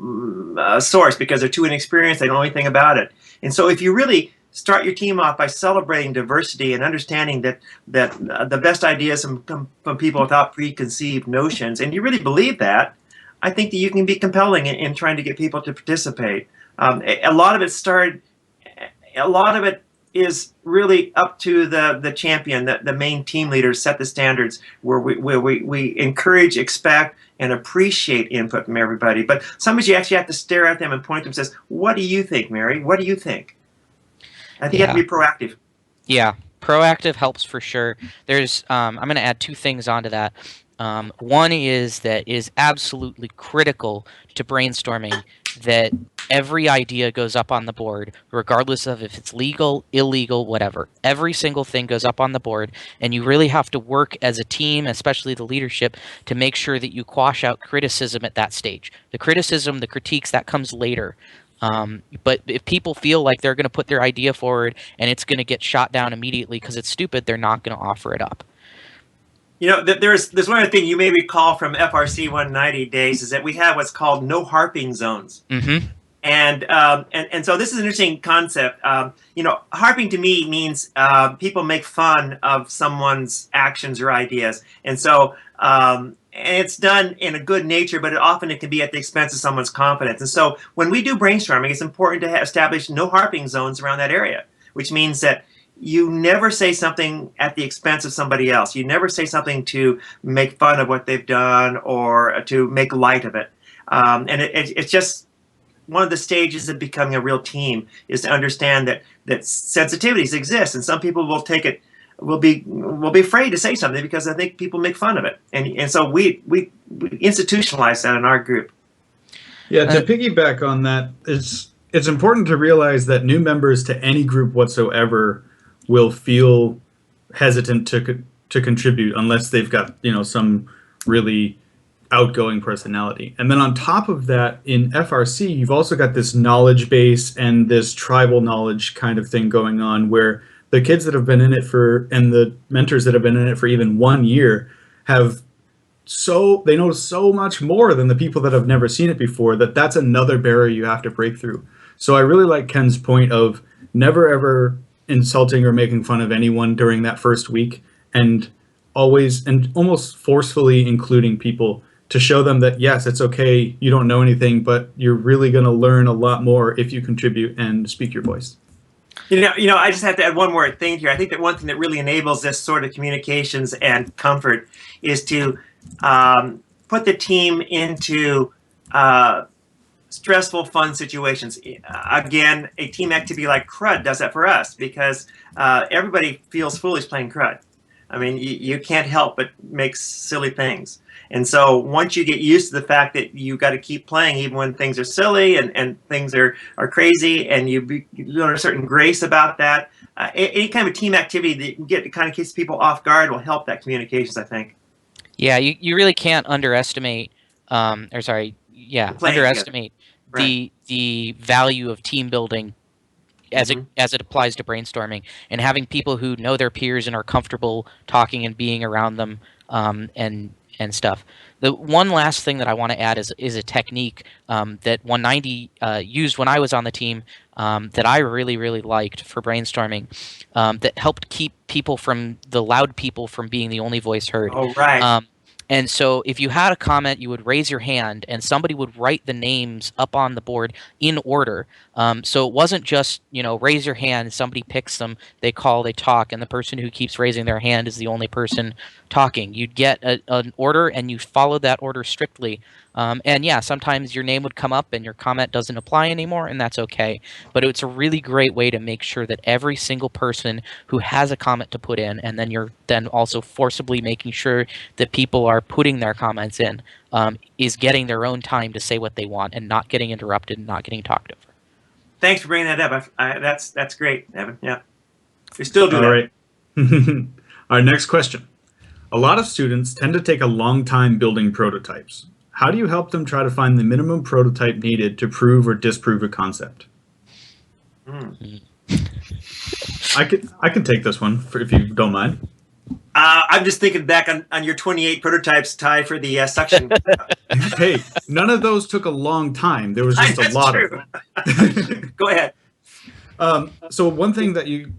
source because they're too inexperienced, they don't know anything about it. And so if you really start your team off by celebrating diversity and understanding that the best ideas come from people without preconceived notions, and you really believe that, I think that you can be compelling in trying to get people to participate. A lot of it is really up to the champion, the main team leaders set the standards where we encourage, expect, and appreciate input from everybody. But sometimes you actually have to stare at them and point to them and says, "What do you think, Mary? What do you think?" I think you have to be proactive. Yeah, proactive helps for sure. There's I'm going to add two things onto that. One is that it is absolutely critical to brainstorming that every idea goes up on the board, regardless of if it's legal, illegal, whatever. Every single thing goes up on the board, and you really have to work as a team, especially the leadership, to make sure that you quash out criticism at that stage. The criticism, the critiques, that comes later. But if people feel like they're going to put their idea forward and it's going to get shot down immediately because it's stupid, they're not going to offer it up. There's one other thing you may recall from FRC 190 days is that we have what's called no harping zones. Mm-hmm. And so this is an interesting concept. Harping to me means people make fun of someone's actions or ideas. And so and it's done in a good nature, but often it can be at the expense of someone's confidence. And so when we do brainstorming, it's important to establish no harping zones around that area, which means that you never say something at the expense of somebody else. You never say something to make fun of what they've done or to make light of it. And it's just one of the stages of becoming a real team is to understand that sensitivities exist, and some people will take it, will be afraid to say something because I think people make fun of it. And so we institutionalize that in our group. Yeah, to piggyback on that, it's important to realize that new members to any group whatsoever will feel hesitant to contribute unless they've got some really outgoing personality. And then on top of that, in FRC, you've also got this knowledge base and this tribal knowledge kind of thing going on, where the kids that have been in it and the mentors that have been in it for even 1 year they know so much more than the people that have never seen it before, that's another barrier you have to break through. So I really like Ken's point of never ever insulting or making fun of anyone during that first week, and always and almost forcefully including people to show them that, yes, it's okay, you don't know anything, but you're really going to learn a lot more if you contribute and speak your voice. I just have to add one more thing here. I think that one thing that really enables this sort of communications and comfort is to put the team into stressful, fun situations. Again, a team activity like crud does that for us because everybody feels foolish playing crud. I mean, you can't help but make silly things. And so once you get used to the fact that you got to keep playing even when things are silly and things are crazy, and you learn a certain grace about that, any kind of team activity that you can get to kind of keep people off guard will help that communications, I think. Yeah, you really can't underestimate, underestimate Right. the value of team building as it applies to brainstorming, and having people who know their peers and are comfortable talking and being around them, and stuff. The one last thing that I want to add is a technique that 190 used when I was on the team, that I really liked for brainstorming, that helped keep the loud people from being the only voice heard. Oh, right. And so if you had a comment, you would raise your hand and somebody would write the names up on the board in order. So it wasn't just, raise your hand, somebody picks them, they call, they talk, and the person who keeps raising their hand is the only person talking. You'd get an order and you follow that order strictly. And yeah, sometimes your name would come up and your comment doesn't apply anymore, and that's okay. But it's a really great way to make sure that every single person who has a comment to put in, and then you're then also forcibly making sure that people are putting their comments in, is getting their own time to say what they want and not getting interrupted and not getting talked over. Thanks for bringing that up. That's great, Evan. Yeah, we still do that. All right. Our next question. A lot of students tend to take a long time building prototypes. How do you help them try to find the minimum prototype needed to prove or disprove a concept? I can take this one if you don't mind. I'm just thinking back on your 28 prototypes, Ty, for the suction. Hey, none of those took a long time. There was just a lot of them. Go ahead. So one thing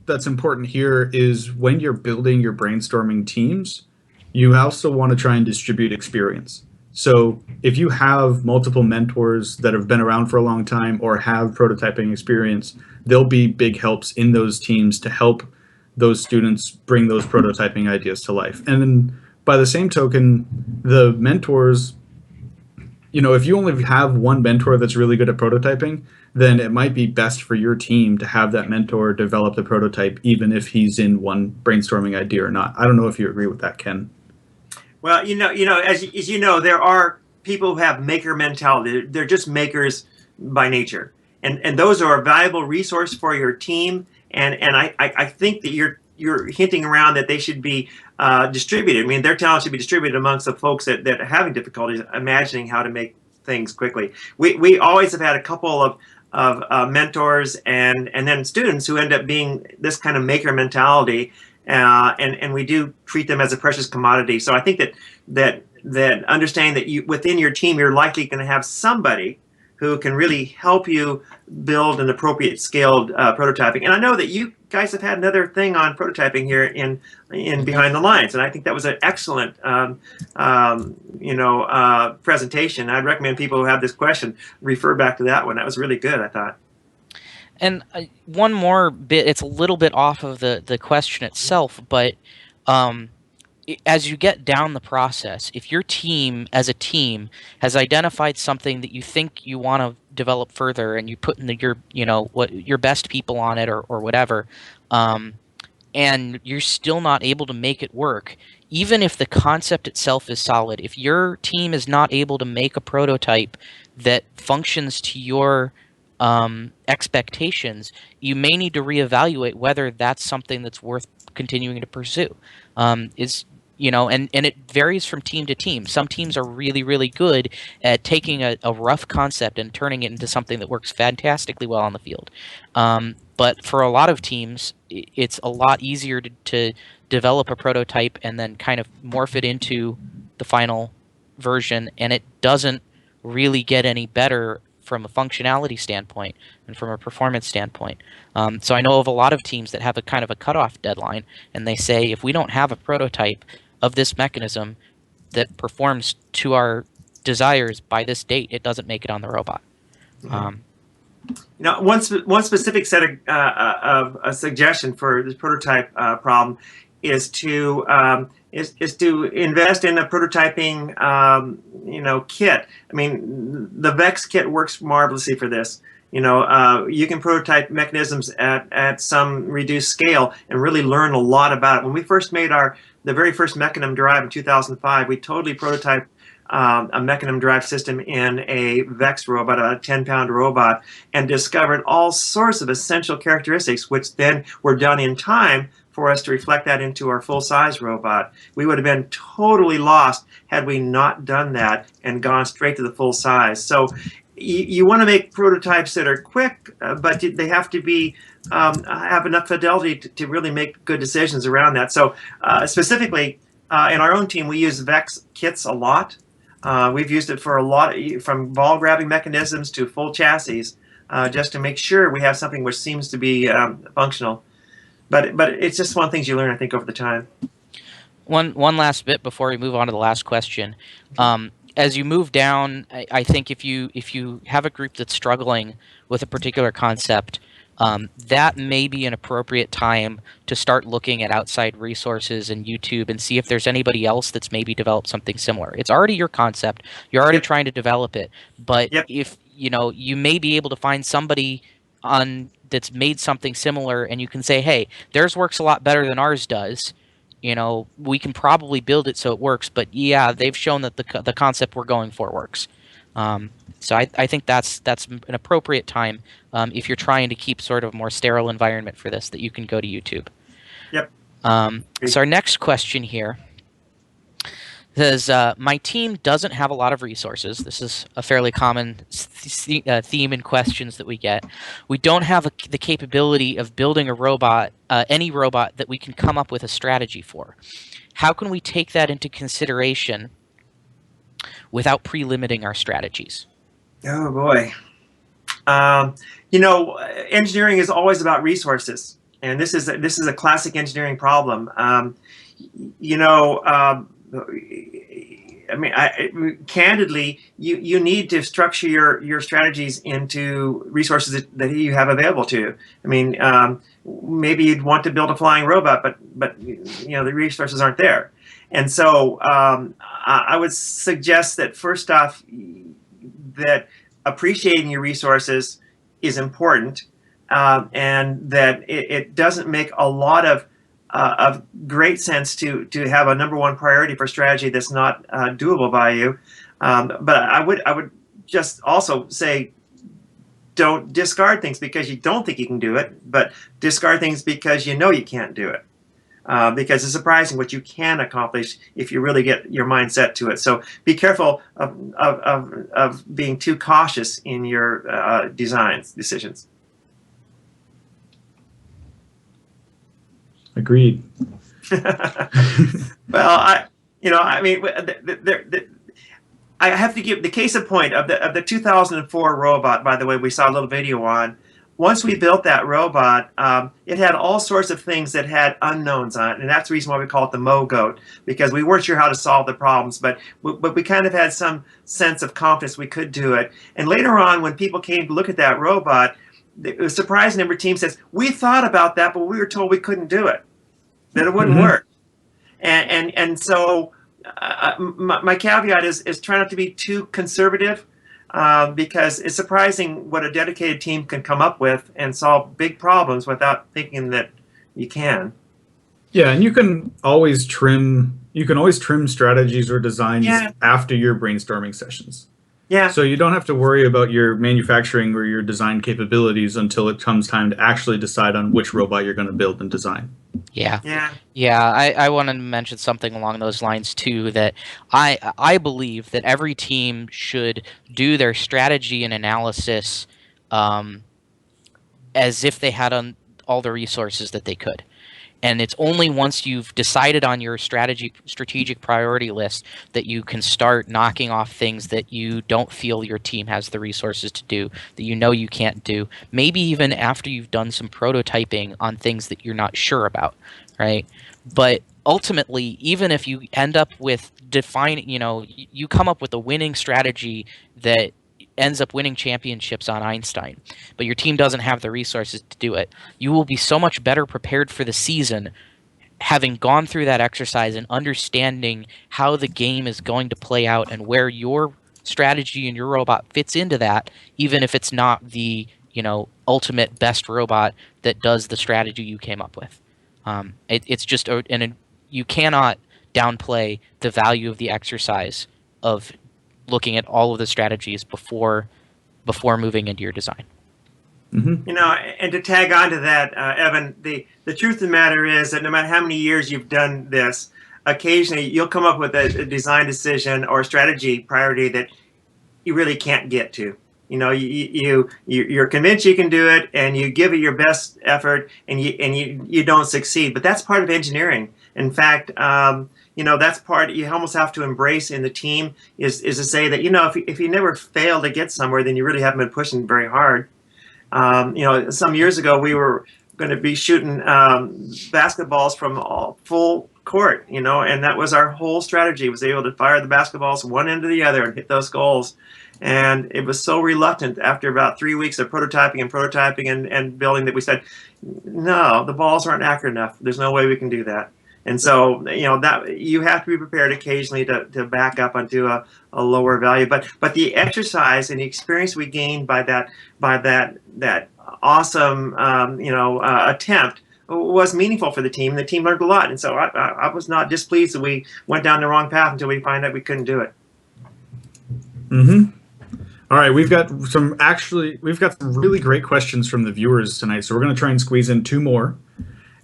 that's important here is when you're building your brainstorming teams, you also want to try and distribute experience. So if you have multiple mentors that have been around for a long time or have prototyping experience, they'll be big helps in those teams to help those students bring those prototyping ideas to life. And then by the same token, the mentors, if you only have one mentor that's really good at prototyping, then it might be best for your team to have that mentor develop the prototype, even if he's in one brainstorming idea or not. I don't know if you agree with that, Ken. Well, as you know, there are people who have maker mentality. They're just makers by nature, and those are a valuable resource for your team. And I think that you're hinting around that they should be distributed. I mean, their talent should be distributed amongst the folks that are having difficulties imagining how to make things quickly. We always have had a couple of mentors and then students who end up being this kind of maker mentality. And we do treat them as a precious commodity. So I think that understanding that within your team, you're likely going to have somebody who can really help you build an appropriate scaled prototyping. And I know that you guys have had another thing on prototyping here in Behind the Lines, and I think that was an excellent presentation. I'd recommend people who have this question refer back to that one. That was really good, I thought. And one more bit, it's a little bit off of the question itself, but as you get down the process, if your team as a team has identified something that you think you want to develop further and you put in your best people on it or whatever, and you're still not able to make it work, even if the concept itself is solid, if your team is not able to make a prototype that functions to your expectations, you may need to reevaluate whether that's something that's worth continuing to pursue. And it varies from team to team. Some teams are really good at taking a rough concept and turning it into something that works fantastically well on the field. But for a lot of teams, it's a lot easier to develop a prototype and then kind of morph it into the final version, and it doesn't really get any better from a functionality standpoint and from a performance standpoint. So I know of a lot of teams that have a kind of a cutoff deadline, and they say, if we don't have a prototype of this mechanism that performs to our desires by this date, it doesn't make it on the robot. One specific set of a suggestion for this prototype problem is to is to invest in a prototyping kit. I mean, the Vex kit works marvelously for this. You can prototype mechanisms at some reduced scale and really learn a lot about it. When we first made the very first mechanism drive in 2005, we totally prototyped a mechanism drive system in a Vex robot, a 10-pound robot, and discovered all sorts of essential characteristics, which then were done in time for us to reflect that into our full-size robot. We would have been totally lost had we not done that and gone straight to the full size. So you want to make prototypes that are quick, but they have to be have enough fidelity to really make good decisions around that. So specifically, in our own team, we use Vex kits a lot. We've used it for a lot, from ball grabbing mechanisms to full chassis, just to make sure we have something which seems to be functional. But it's just one of the things you learn, I think, over the time. One last bit before we move on to the last question. As you move down, I think if you have a group that's struggling with a particular concept, that may be an appropriate time to start looking at outside resources and YouTube and see if there's anybody else that's maybe developed something similar. It's already your concept. You're already trying to develop it. But if you may be able to find somebody that's made something similar, and you can say, hey, theirs works a lot better than ours does. We can probably build it so it works, but yeah, they've shown that the concept we're going for works. So I think that's an appropriate time if you're trying to keep sort of a more sterile environment for this, that you can go to YouTube. Yep. So our next question here says, my team doesn't have a lot of resources. This is a fairly common theme in questions that we get. We don't have the capability of building a robot, any robot that we can come up with a strategy for. How can we take that into consideration without pre-limiting our strategies? Oh boy. Engineering is always about resources, and this is a classic engineering problem. Candidly, you need to structure your strategies into resources that you have available to you. I mean, maybe you'd want to build a flying robot, but the resources aren't there. And so I would suggest that first off, that appreciating your resources is important, and that it doesn't make a lot of great sense to have a number one priority for strategy that's not doable by you. But I would just also say, don't discard things because you don't think you can do it, but discard things because you know you can't do it. Because it's surprising what you can accomplish if you really get your mind set to it. So be careful of being too cautious in your decisions. Agreed. Well, I have to give the case in point of the 2004 robot. By the way, we saw a little video on. Once we built that robot, it had all sorts of things that had unknowns on it, and that's the reason why we call it the Mo-Goat, because we weren't sure how to solve the problems, but we kind of had some sense of confidence we could do it. And later on, when people came to look at that robot, a surprising number of teams says, we thought about that, but we were told we couldn't do it, that it wouldn't work. And so my caveat is try not to be too conservative, because it's surprising what a dedicated team can come up with and solve big problems without thinking that you can. Yeah, and you can always trim strategies or designs after your brainstorming sessions. Yeah. So you don't have to worry about your manufacturing or your design capabilities until it comes time to actually decide on which robot you're going to build and design. Yeah. I wanted to mention something along those lines too, that I believe that every team should do their strategy and analysis as if they had all the resources that they could. And it's only once you've decided on your strategic priority list that you can start knocking off things that you don't feel your team has the resources to do, that you know you can't do, maybe even after you've done some prototyping on things that you're not sure about, right? But ultimately, even if you end up with you come up with a winning strategy that ends up winning championships on Einstein, but your team doesn't have the resources to do it, you will be so much better prepared for the season having gone through that exercise and understanding how the game is going to play out and where your strategy and your robot fits into that, even if it's not the ultimate best robot that does the strategy you came up with. It's just you cannot downplay the value of the exercise of looking at all of the strategies before moving into your design. Mm-hmm. And to tag on to that, Evan, the truth of the matter is that no matter how many years you've done this, occasionally you'll come up with a design decision or strategy priority that you really can't get to. You're convinced you can do it, and you give it your best effort, and you don't succeed. But that's part of engineering. In fact, that's part you almost have to embrace in the team is to say that if you never fail to get somewhere, then you really haven't been pushing very hard. Some years ago we were going to be shooting basketballs from full court, and that was our whole strategy, was able to fire the basketballs one end to the other and hit those goals. And it was so reluctant after about 3 weeks of prototyping and building that we said, no, the balls aren't accurate enough. There's no way we can do that. And so, that you have to be prepared occasionally to back up onto a lower value. But the exercise and the experience we gained by that awesome attempt was meaningful for the team. The team learned a lot. And so I was not displeased that we went down the wrong path until we find out we couldn't do it. Mm-hmm. All right, we've got some really great questions from the viewers tonight, so we're going to try and squeeze in 2 more.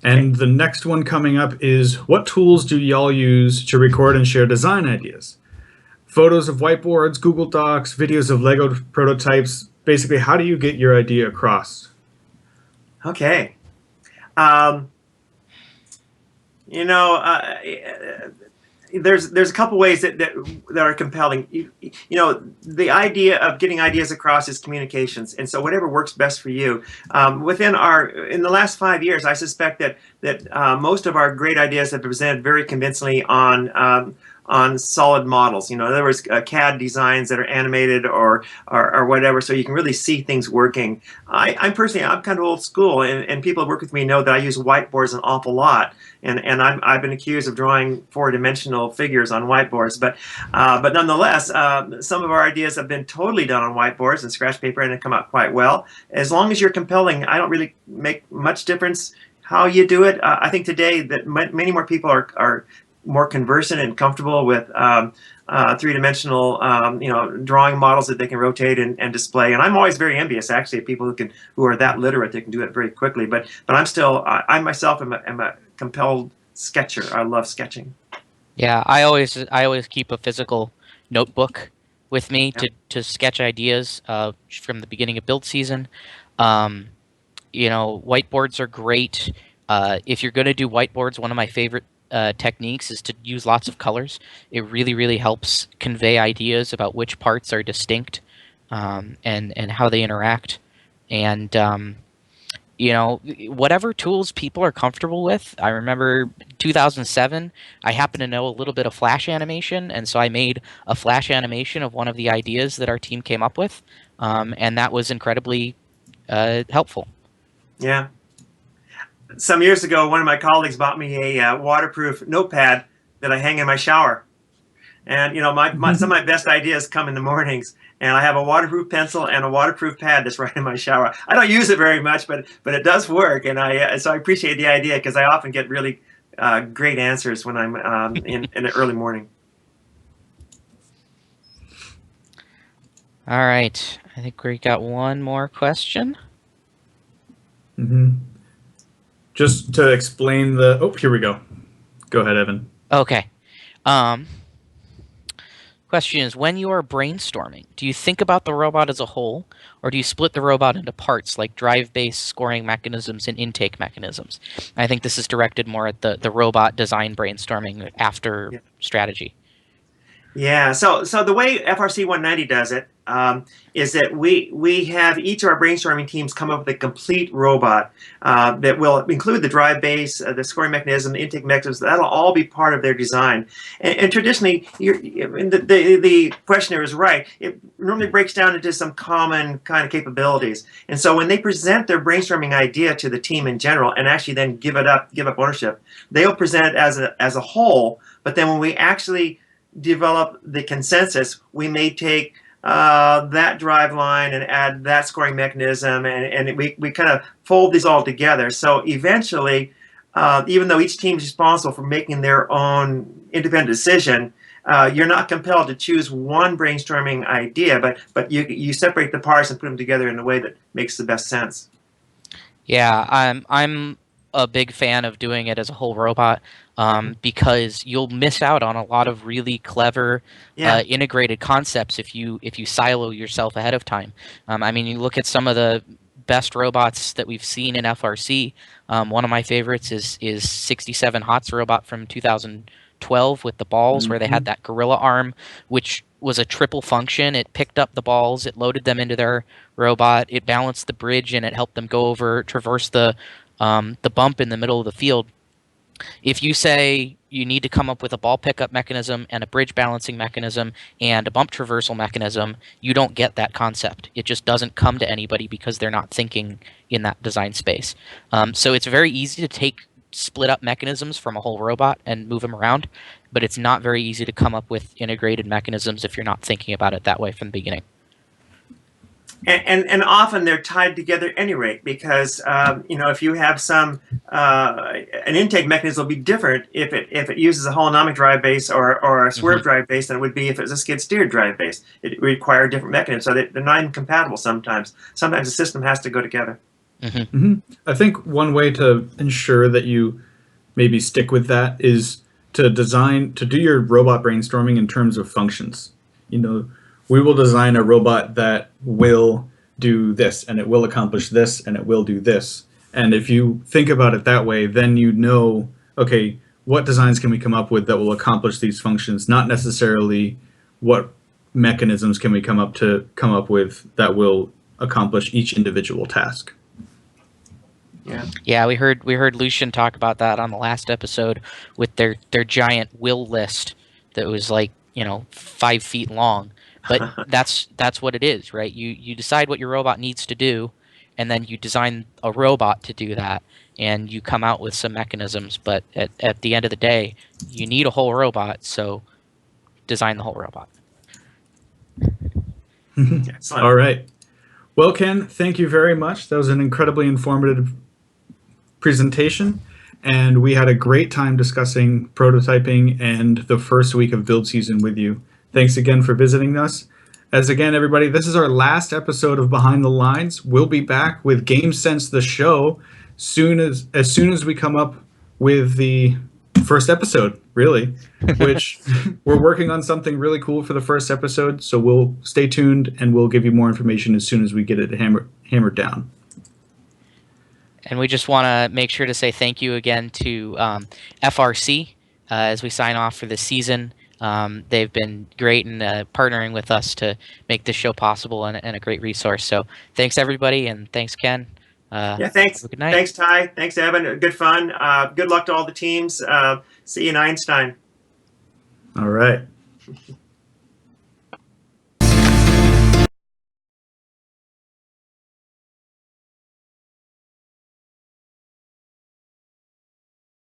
And the next one coming up is, what tools do y'all use to record and share design ideas? Photos of whiteboards, Google Docs, videos of Lego prototypes. Basically, how do you get your idea across? Okay. There's a couple ways that are compelling. The idea of getting ideas across is communications, and so whatever works best for you. In the last 5 years, I suspect that most of our great ideas have been presented very convincingly on solid models. In other words, CAD designs that are animated or whatever, so you can really see things working. I'm kind of old school, and people who work with me know that I use whiteboards an awful lot. And I've been accused of drawing 4-dimensional figures on whiteboards, but nonetheless, some of our ideas have been totally done on whiteboards and scratch paper, and have come out quite well. As long as you're compelling, I don't really make much difference how you do it. I think today that many more people are more conversant and comfortable with 3-dimensional, drawing models that they can rotate and display. And I'm always very envious, actually, of people who are that literate that can do it very quickly. But I myself am a compelled sketcher. I love sketching. Yeah, I always keep a physical notebook with me to sketch ideas from the beginning of build season. Whiteboards are great. If you're going to do whiteboards, one of my favorite techniques is to use lots of colors. It really, really helps convey ideas about which parts are distinct and how they interact. And whatever tools people are comfortable with. I remember 2007, I happened to know a little bit of Flash animation, and so I made a Flash animation of one of the ideas that our team came up with, and that was incredibly helpful. Yeah. Some years ago, one of my colleagues bought me a waterproof notepad that I hang in my shower. And some of my best ideas come in the mornings, and I have a waterproof pencil and a waterproof pad that's right in my shower. I don't use it very much, but it does work, and so I appreciate the idea, because I often get really great answers when I'm in the early morning. All right, I think we got one more question. Mm-hmm. Just to explain here we go. Go ahead, Evan. Okay. Question is, when you are brainstorming, do you think about the robot as a whole, or do you split the robot into parts like drive-based scoring mechanisms and intake mechanisms? I think this is directed more at the robot design brainstorming after strategy. Yeah, so the way FRC 190 does it is that we have each of our brainstorming teams come up with a complete robot that will include the drive base, the scoring mechanism, the intake mechanisms. That'll all be part of their design. And traditionally, the questioner is right. It normally breaks down into some common kind of capabilities. And so when they present their brainstorming idea to the team in general, and actually then give up ownership, they'll present it as a whole. But then when we actually develop the consensus, we may take that drive line and add that scoring mechanism, and we kind of fold these all together. So eventually, even though each team is responsible for making their own independent decision, you're not compelled to choose one brainstorming idea, but you separate the parts and put them together in a way that makes the best sense. Yeah, I'm a big fan of doing it as a whole robot, because you'll miss out on a lot of really clever integrated concepts if you silo yourself ahead of time. I mean, you look at some of the best robots that we've seen in FRC. One of my favorites is 67 Hots robot from 2012 with the balls, where they had that gorilla arm, which was a triple function. It picked up the balls, it loaded them into their robot, it balanced the bridge, and it helped them go over, traverse the bump in the middle of the field. If you say you need to come up with a ball pickup mechanism and a bridge balancing mechanism and a bump traversal mechanism, you don't get that concept. It just doesn't come to anybody because they're not thinking in that design space. So it's very easy to take split up mechanisms from a whole robot and move them around, but it's not very easy to come up with integrated mechanisms if you're not thinking about it that way from the beginning. And often they're tied together anyway, because if you have an intake mechanism will be different if it uses a holonomic drive base or a swerve drive base than it would be if it was a skid steered drive base. It requires different mechanisms, so they're not incompatible sometimes. Sometimes the system has to go together. I think one way to ensure that you maybe stick with that is to do your robot brainstorming in terms of functions. We will design a robot that will do this, and it will accomplish this, and it will do this. And if you think about it that way, then okay, what designs can we come up with that will accomplish these functions, not necessarily what mechanisms can we come up with that will accomplish each individual task. Yeah, we heard Lucian talk about that on the last episode with their giant will list that was 5 feet long. But that's what it is, right? You decide what your robot needs to do, and then you design a robot to do that, and you come out with some mechanisms. But at the end of the day, you need a whole robot, so design the whole robot. Excellent. All right. Well, Ken, thank you very much. That was an incredibly informative presentation, and we had a great time discussing prototyping and the first week of build season with you. Thanks again for visiting us. As again, everybody, this is our last episode of Behind the Lines. We'll be back with Game Sense the show as soon as we come up with the first episode, really, which we're working on something really cool for the first episode. So we'll stay tuned and we'll give you more information as soon as we get it hammered down. And we just want to make sure to say thank you again to FRC as we sign off for this season. They've been great in partnering with us to make this show possible and a great resource. So thanks, everybody, and thanks, Ken. Thanks. Good night. Thanks, Ty. Thanks, Evan. Good fun. Good luck to all the teams. See you in Einstein. All right.